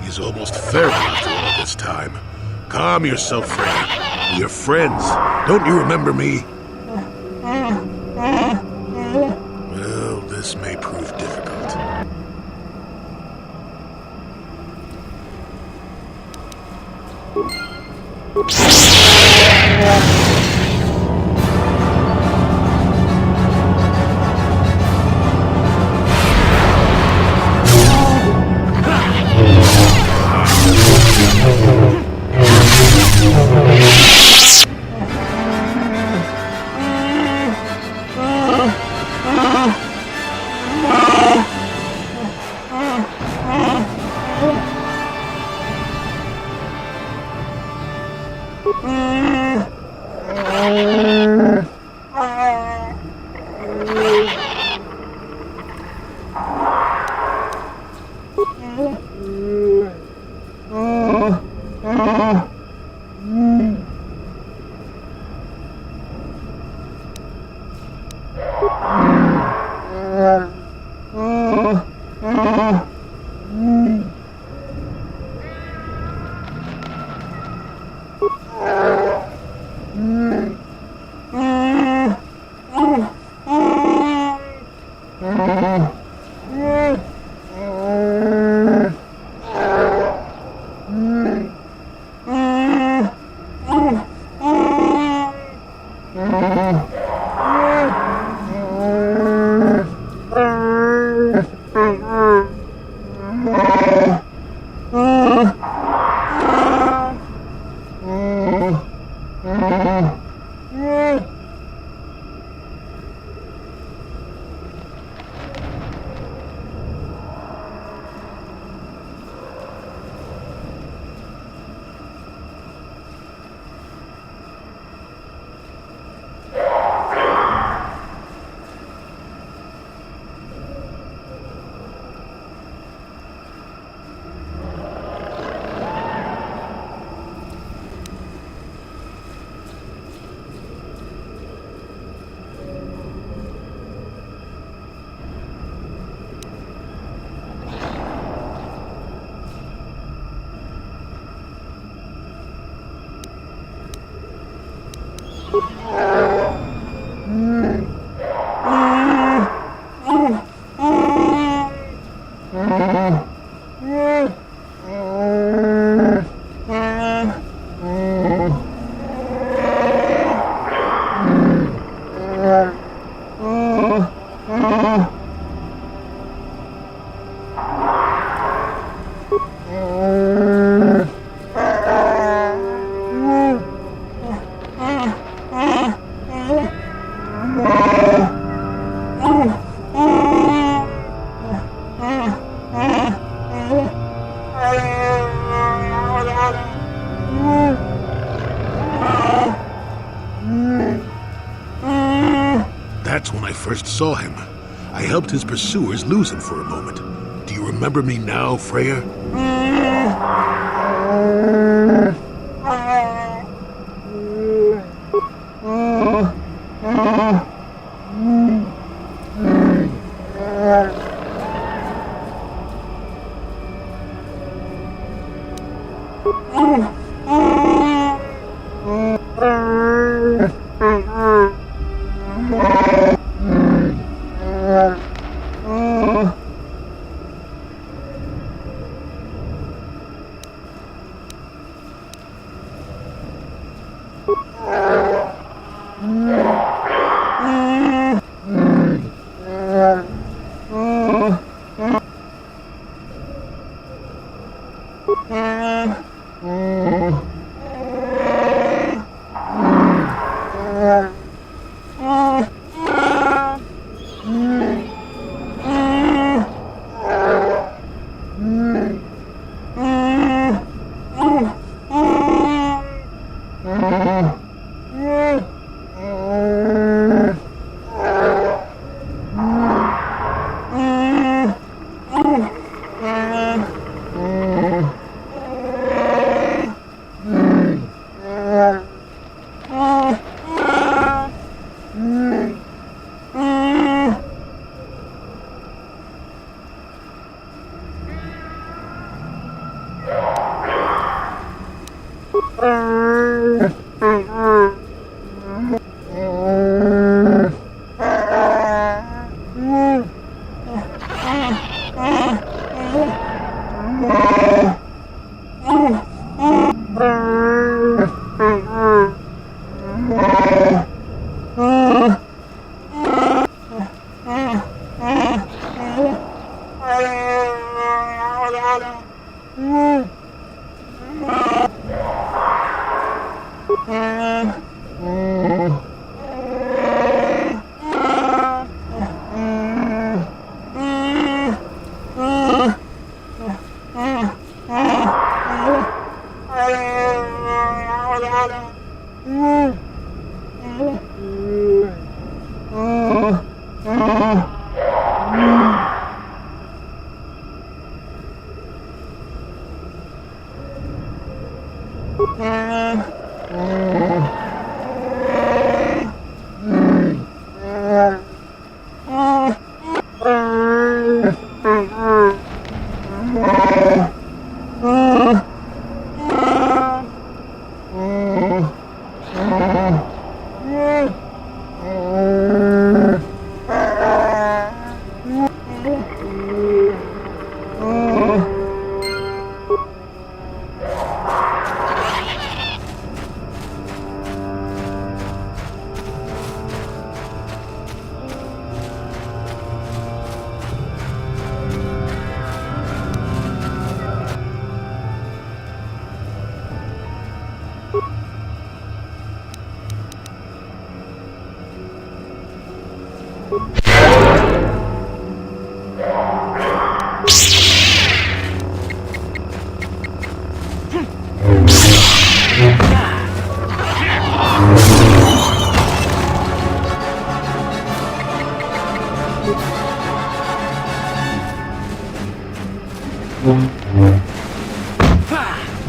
He's almost feral after all this time. Calm yourself, Freya. We're friends. Don't you remember me? Well, this may prove difficult. That's when I first saw him. I helped his pursuers lose him for a moment. Do you remember me now, Freya?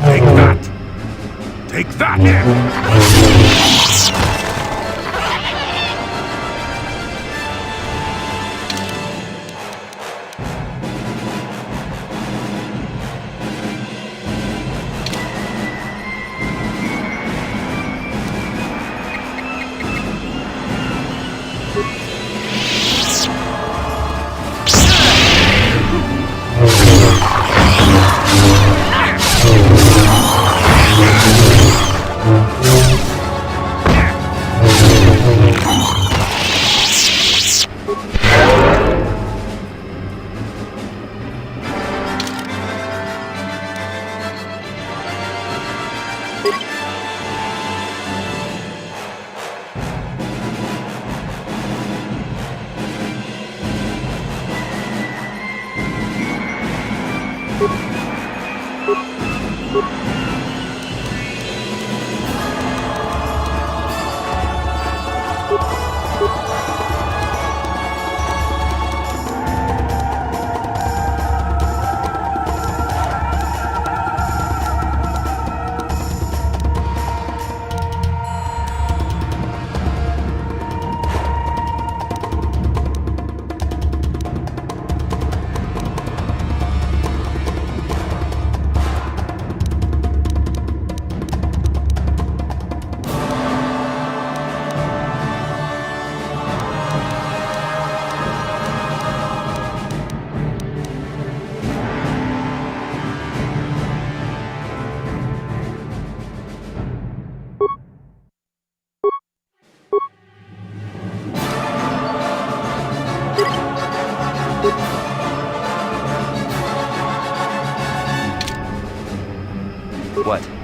Take that! Take that! What?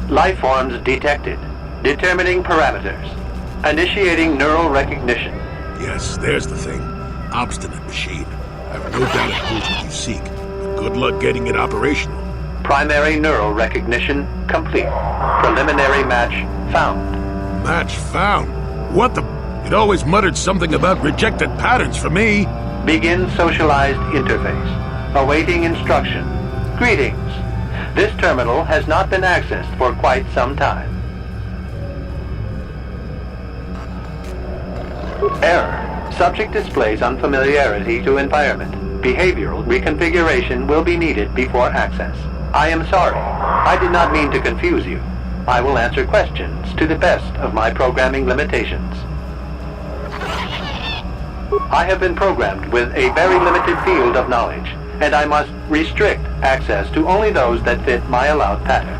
Life forms detected. Determining parameters. Initiating neural recognition. Yes, there's the thing. Obstinate machine. I've no doubt it holds what you seek, but good luck getting it operational. Primary neural recognition complete. Preliminary match found. Match found? What the... It always muttered something about rejected patterns for me. Begin socialized interface. Awaiting instruction. Greetings. This terminal has not been accessed for quite some time. Error. Subject displays unfamiliarity to environment. Behavioral reconfiguration will be needed before access. I am sorry. I did not mean to confuse you. I will answer questions to the best of my programming limitations. I have been programmed with a very limited field of knowledge, and I must restrict access to only those that fit my allowed pattern.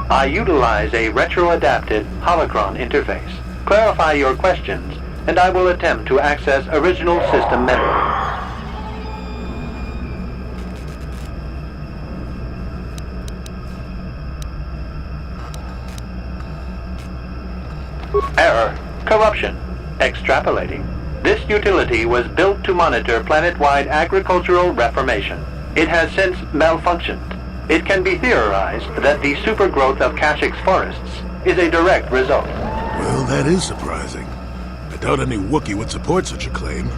I utilize a retro-adapted holocron interface. Clarify your questions, and I will attempt to access original system memory. Error. Corruption. Extrapolating. This utility was built to monitor planet-wide agricultural reformation. It has since malfunctioned. It can be theorized that the supergrowth of Kashyyyk forests is a direct result. Well, that is surprising. I doubt any Wookiee would support such a claim.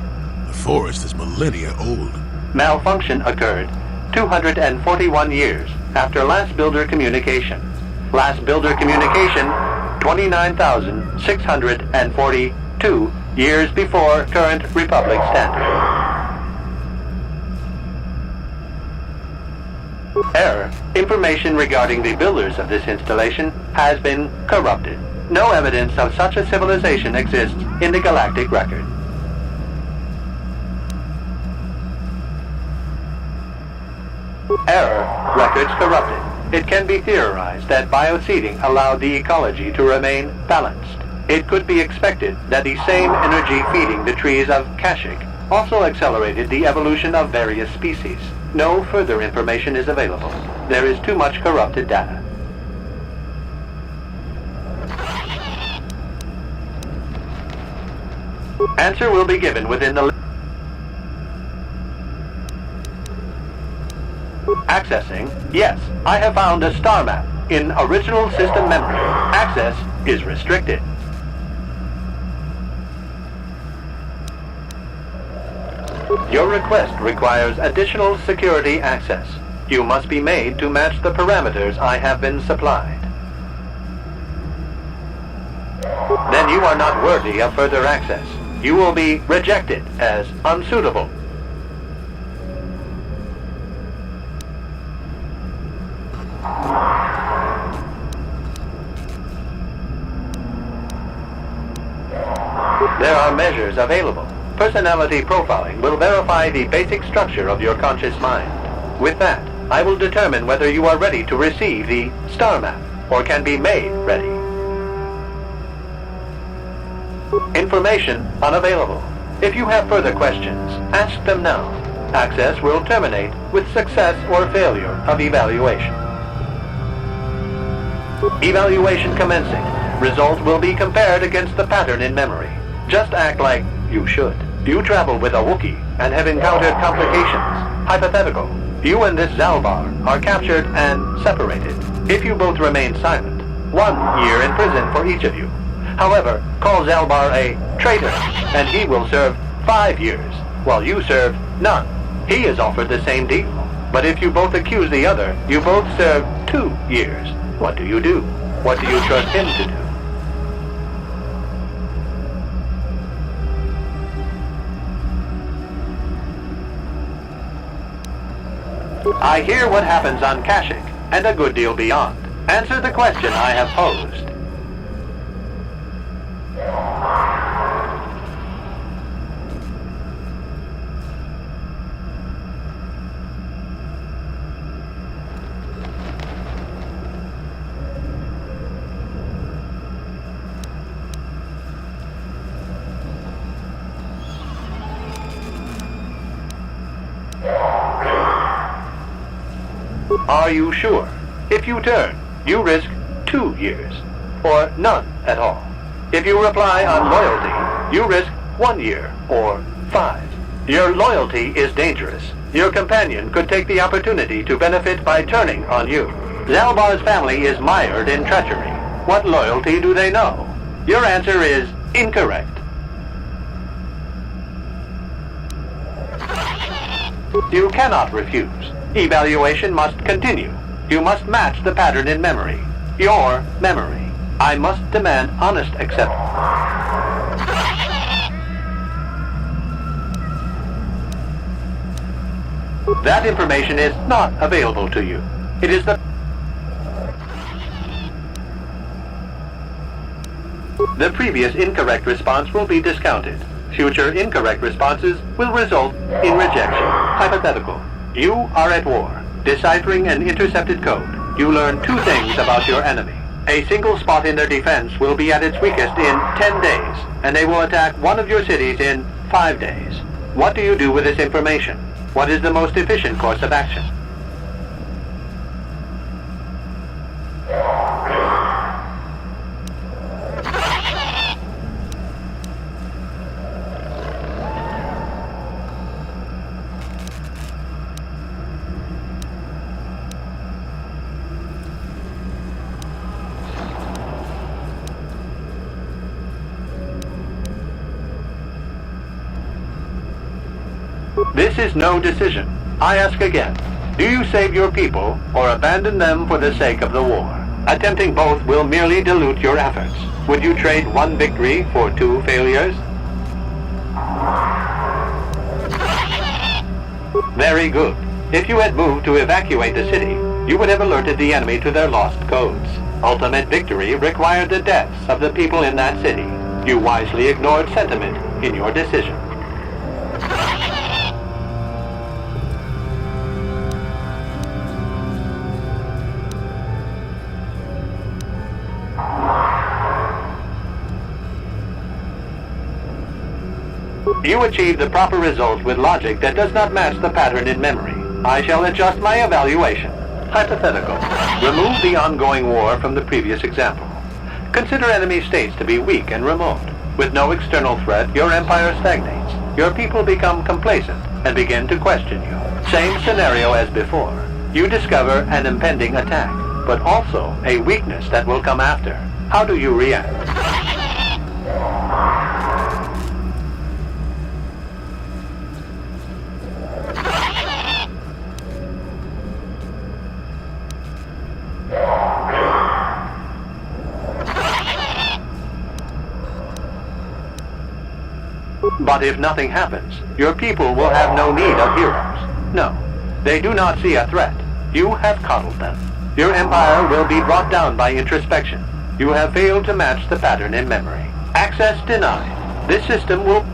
The forest is millennia old. Malfunction occurred 241 years after last builder communication. Last builder communication 29,642 years before current Republic standard. Error. Information regarding the builders of this installation has been corrupted. No evidence of such a civilization exists in the galactic record. Error. Records corrupted. It can be theorized that bioseeding allowed the ecology to remain balanced. It could be expected that the same energy feeding the trees of Kashyyyk also accelerated the evolution of various species. No further information is available. There is too much corrupted data. Answer will be given within the... Accessing. Yes, I have found a star map in original system memory. Access is restricted. Your request requires additional security access. You must be made to match the parameters I have been supplied. Then you are not worthy of further access. You will be rejected as unsuitable. There are measures available. Personality profiling will verify the basic structure of your conscious mind. With that, I will determine whether you are ready to receive the star map or can be made ready. Information unavailable. If you have further questions, ask them now. Access will terminate with success or failure of evaluation. Evaluation commencing. Result will be compared against the pattern in memory. Just act like you should. You travel with a Wookiee and have encountered complications. Hypothetical. You and this Zalbar are captured and separated. If you both remain silent, 1 year in prison for each of you. However, call Zalbar a traitor, and he will serve 5 years, while you serve none. He is offered the same deal. But if you both accuse the other, you both serve 2 years. What do you do? What do you trust him to do? I hear what happens on Kashyyyk, and a good deal beyond. Answer the question I have posed. Are you sure? If you turn, you risk 2 years, or none at all. If you reply on loyalty, you risk 1 year, or 5. Your loyalty is dangerous. Your companion could take the opportunity to benefit by turning on you. Zalbar's family is mired in treachery. What loyalty do they know? Your answer is incorrect. You cannot refuse. Evaluation must continue. You must match the pattern in memory. Your memory. I must demand honest acceptance. That information is not available to you. It is the previous incorrect response will be discounted. Future incorrect responses will result in rejection. Hypothetical. You are at war, deciphering an intercepted code. You learn 2 things about your enemy. A single spot in their defense will be at its weakest in 10 days, and they will attack one of your cities in 5 days. What do you do with this information? What is the most efficient course of action? This is no decision. I ask again. Do you save your people or abandon them for the sake of the war? Attempting both will merely dilute your efforts. Would you trade 1 victory for 2 failures? Very good. If you had moved to evacuate the city, you would have alerted the enemy to their lost codes. Ultimate victory required the deaths of the people in that city. You wisely ignored sentiment in your decision. You achieve the proper result with logic that does not match the pattern in memory. I shall adjust my evaluation. Hypothetical. Remove the ongoing war from the previous example. Consider enemy states to be weak and remote. With no external threat, your empire stagnates. Your people become complacent and begin to question you. Same scenario as before. You discover an impending attack, but also a weakness that will come after. How do you react? But if nothing happens, your people will have no need of heroes. No, they do not see a threat. You have coddled them. Your empire will be brought down by introspection. You have failed to match the pattern in memory. Access denied. This system will...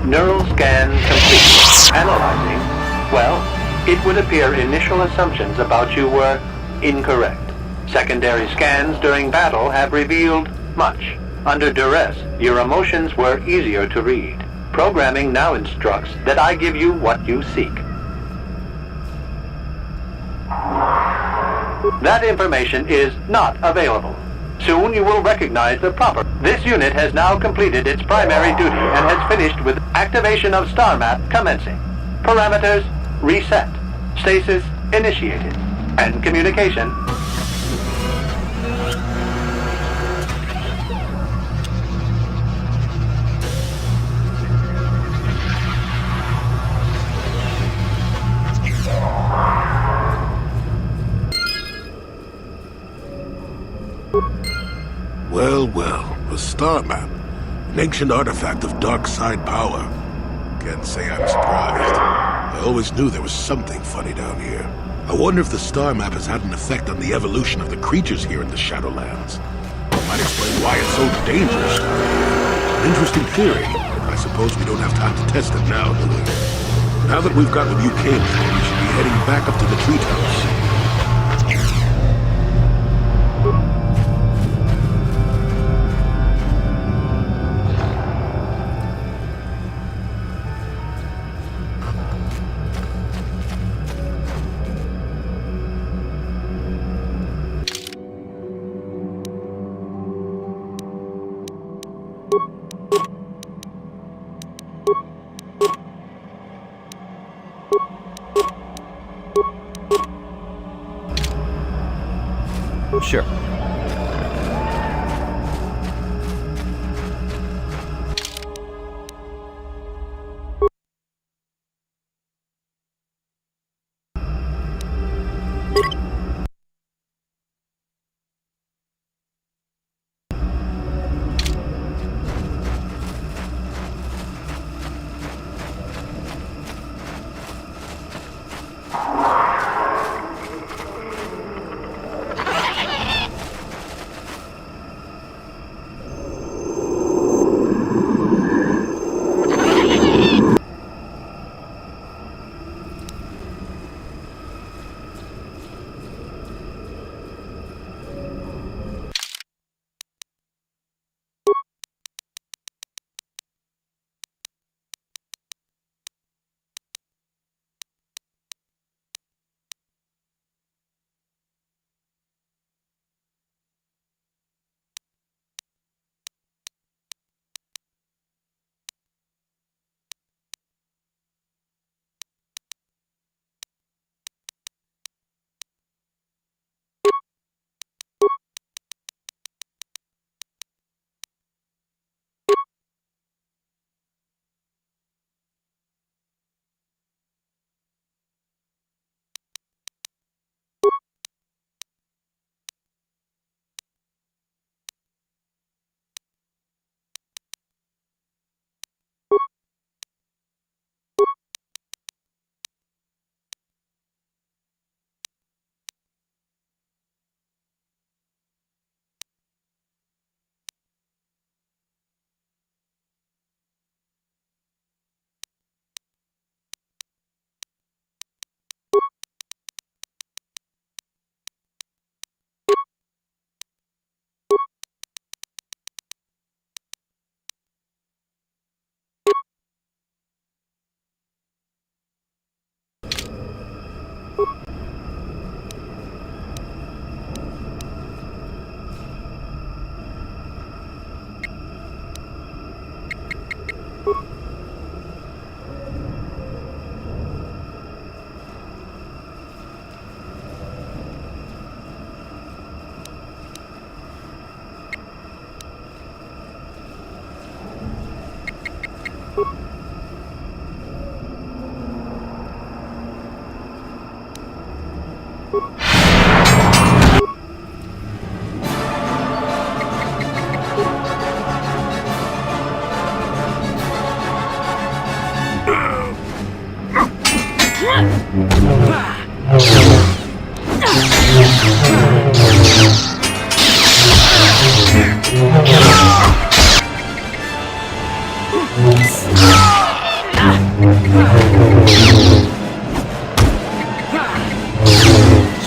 Neural scan complete. Analyzing. Well, it would appear initial assumptions about you were incorrect. Secondary scans during battle have revealed much. Under duress, your emotions were easier to read. Programming now instructs that I give you what you seek. That information is not available. Soon you will recognize the proper. This unit has now completed its primary duty and has finished with activation of star map commencing. Parameters reset. Stasis initiated. And communication. Well, a star map. An ancient artifact of dark side power. Can't say I'm surprised. I always knew there was something funny down here. I wonder if the star map has had an effect on the evolution of the creatures here in the Shadowlands. It might explain why it's so dangerous down here. An interesting theory. I suppose we don't have time to test it now, do we? Now that we've got what you came for, we should be heading back up to the treetops. Sure.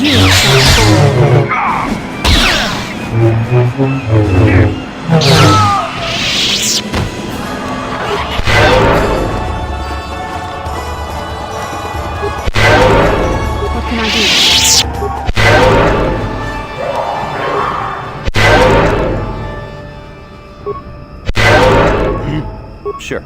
You can I do? Sure.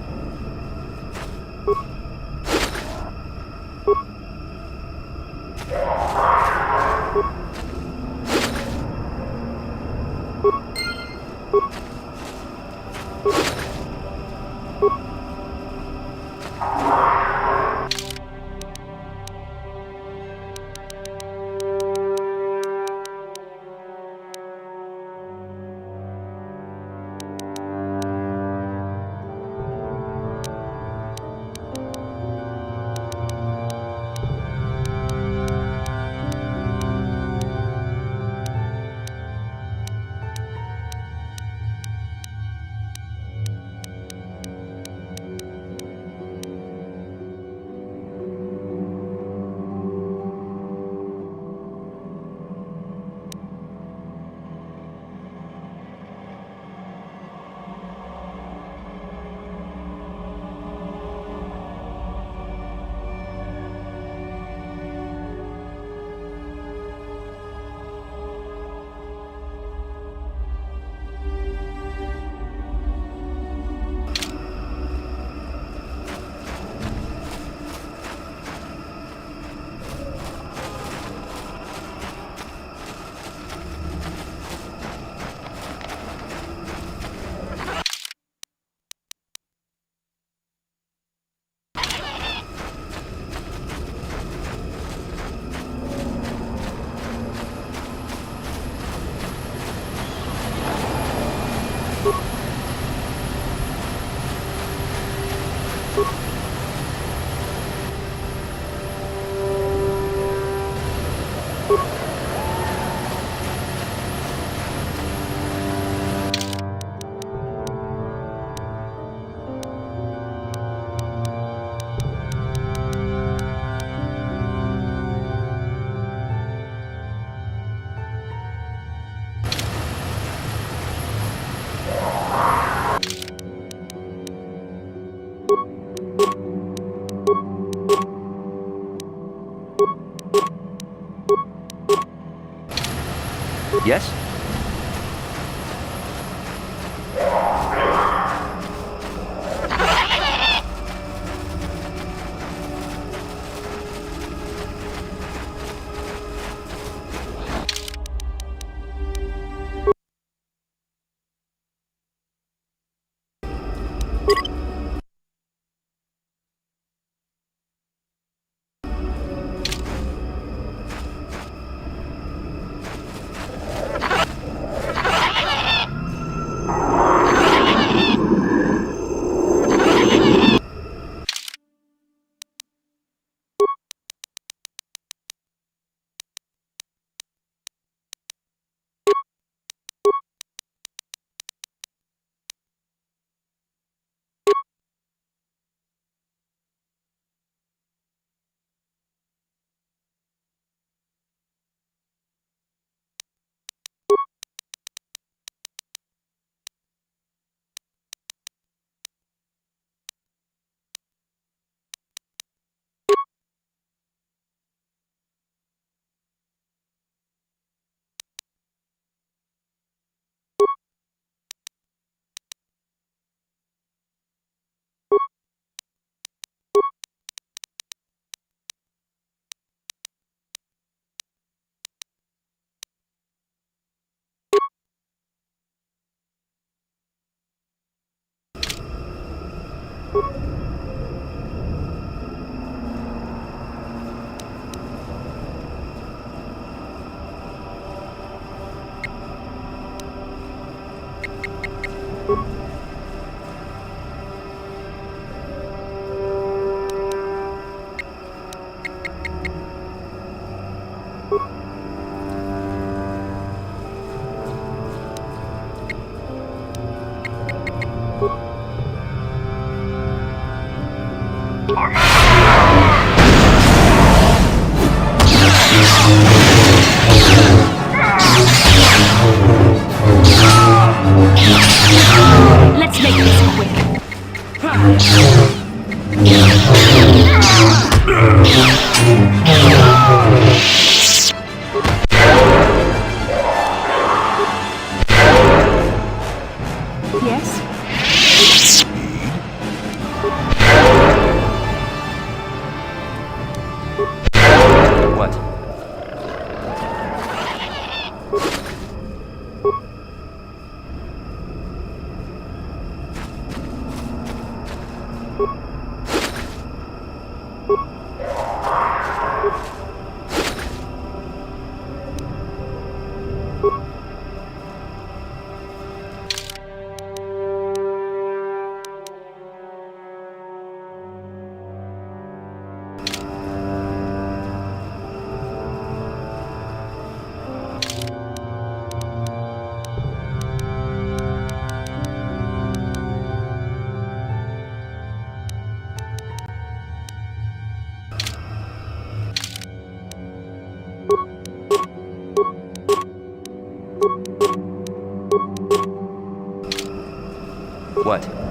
Yes? What? What?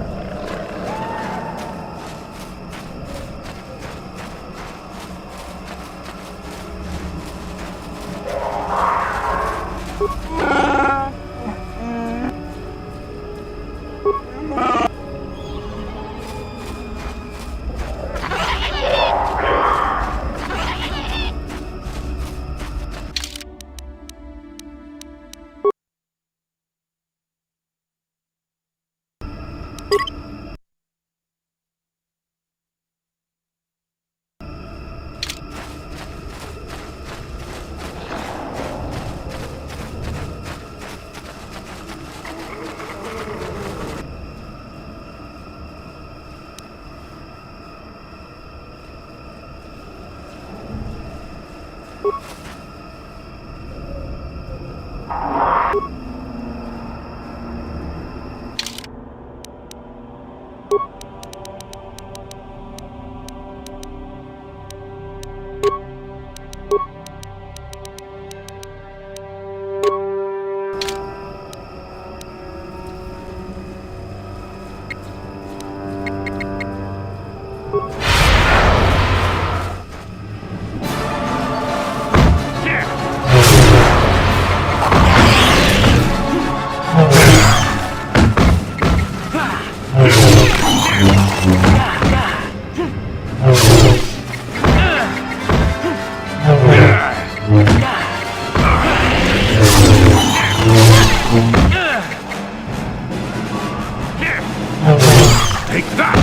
Take that!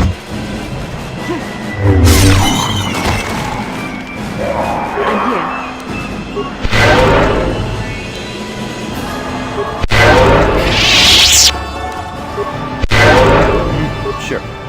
Sure.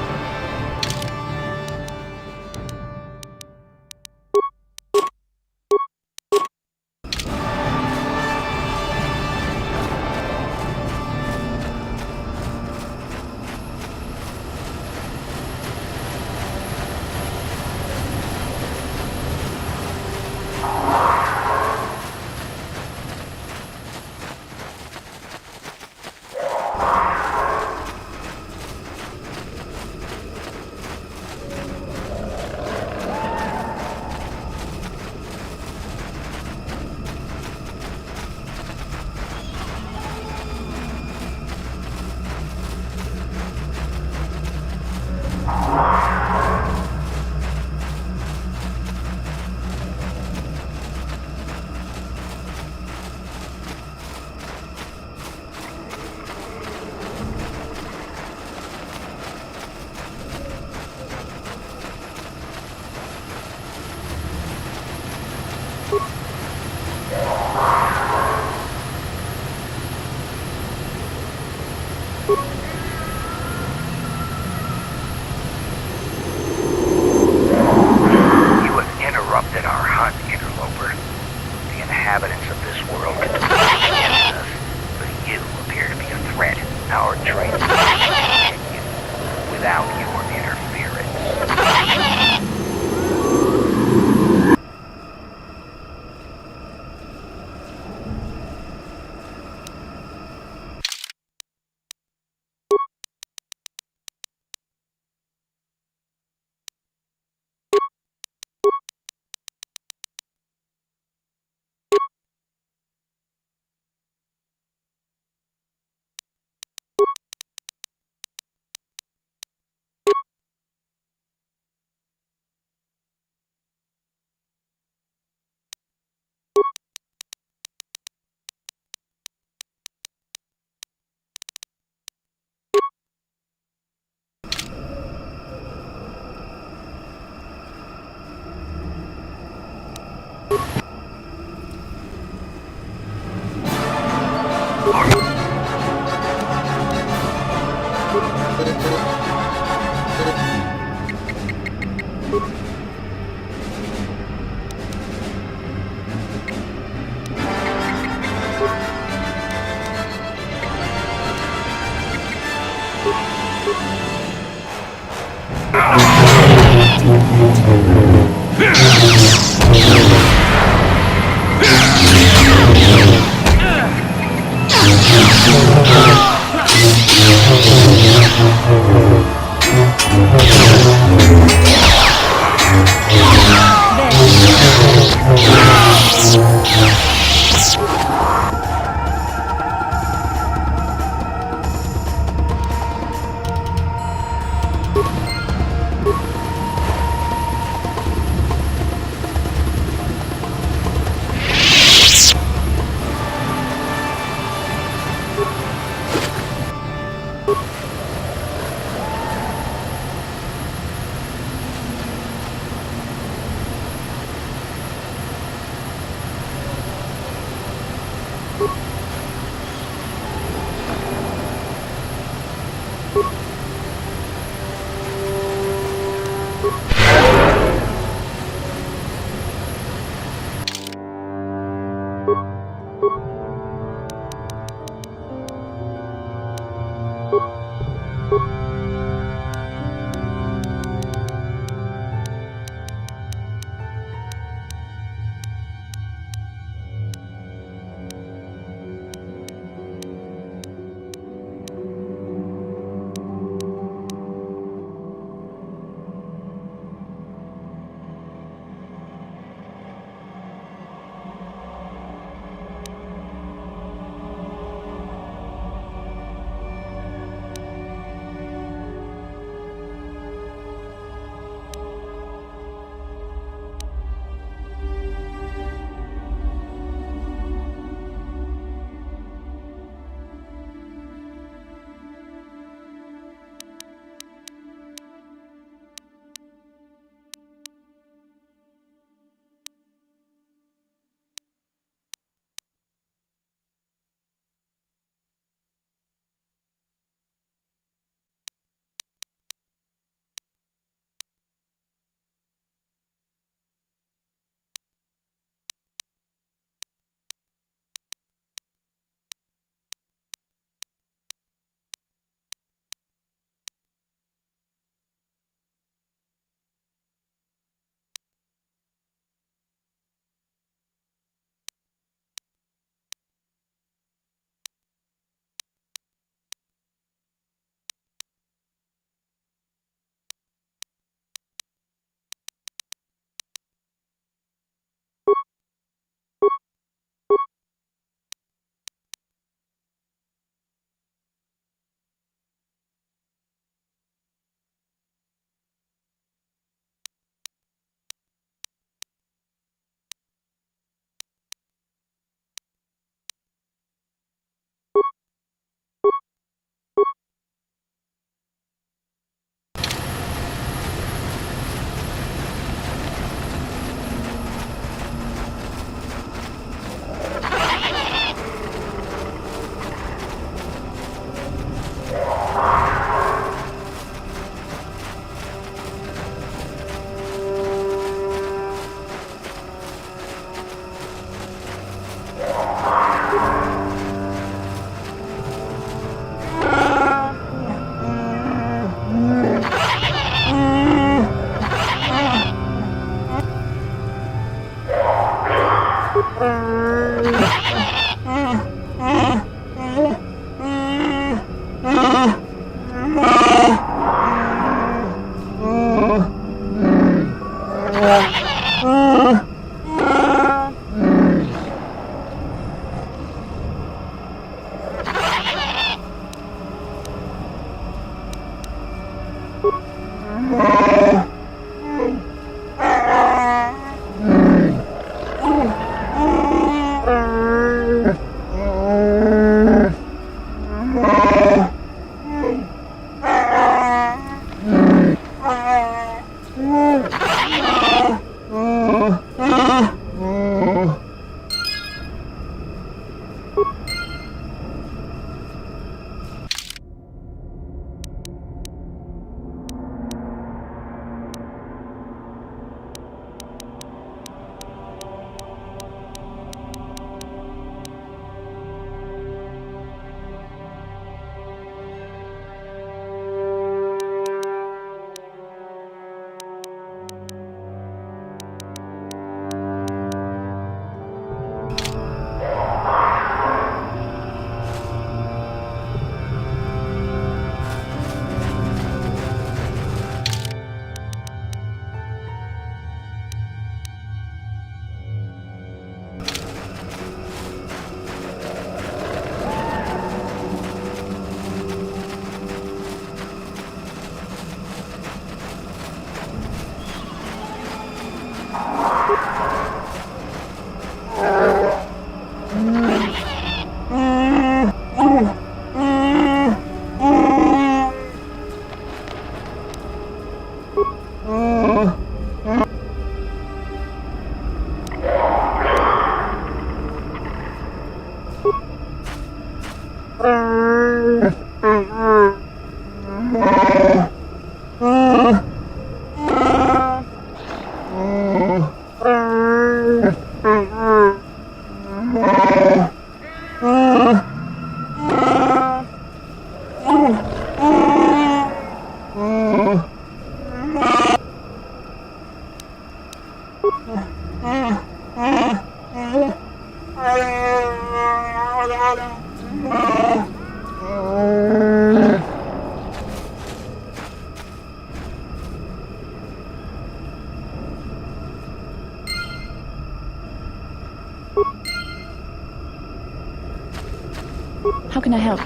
How can I help?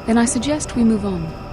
Then I suggest we move on.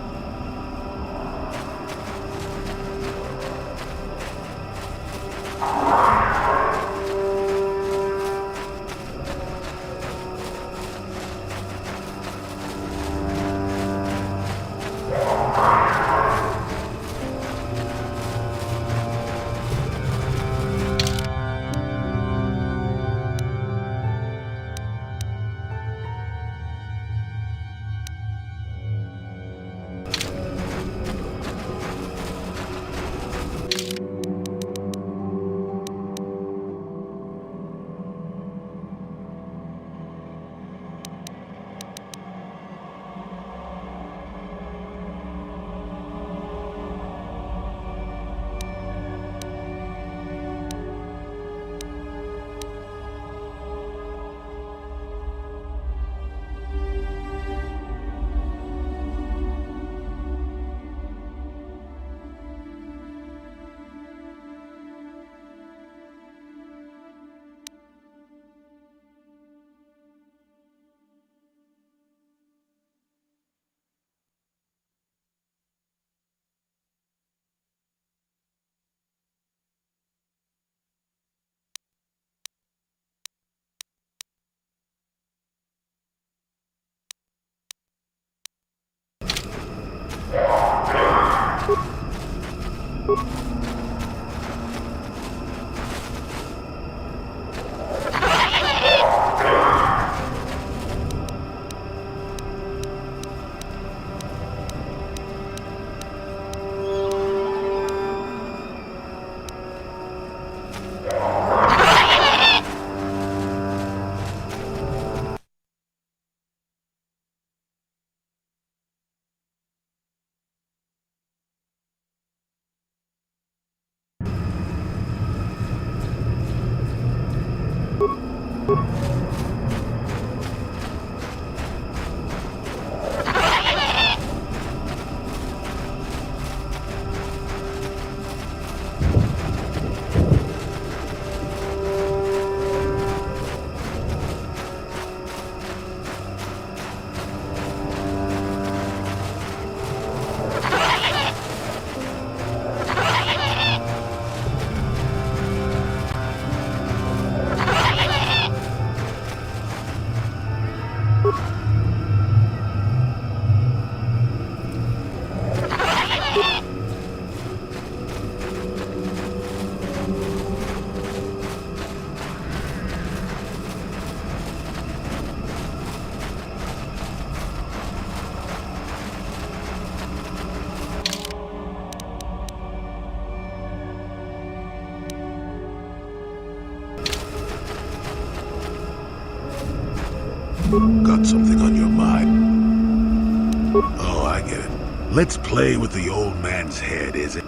Got something on your mind? Oh, I get it. Let's play with the old man's head, is it?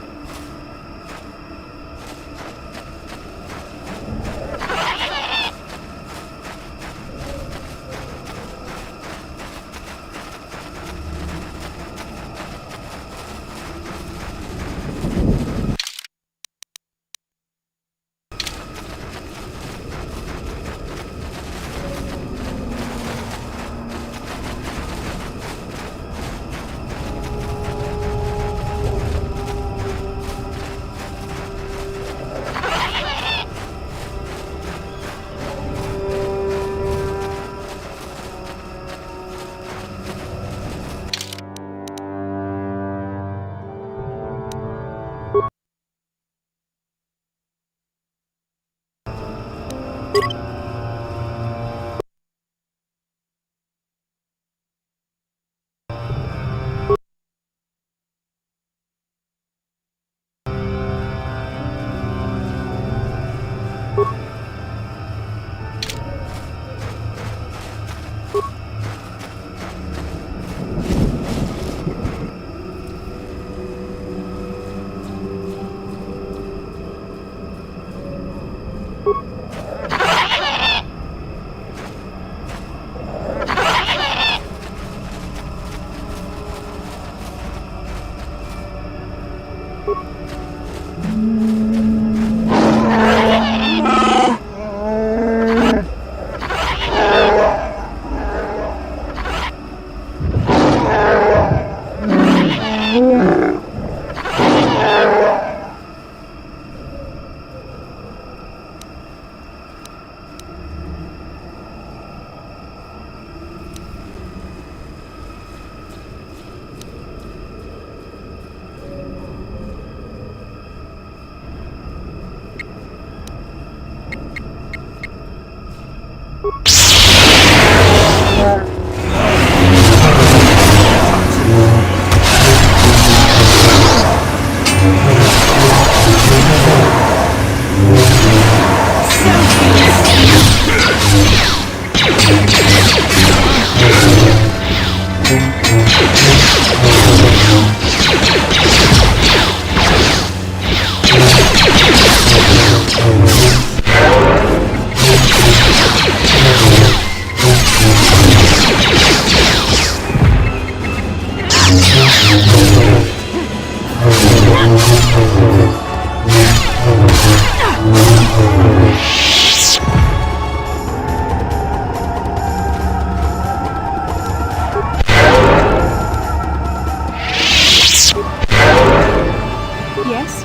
Yes?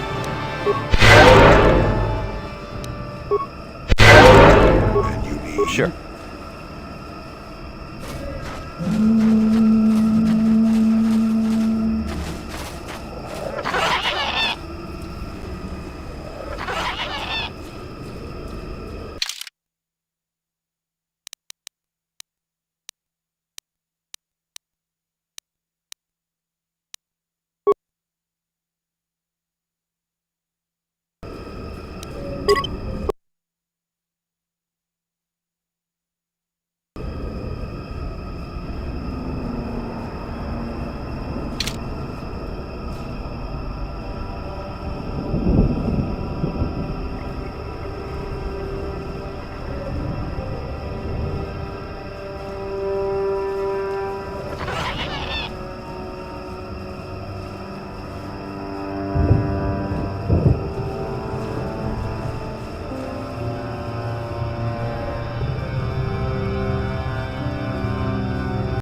And you need... Sure.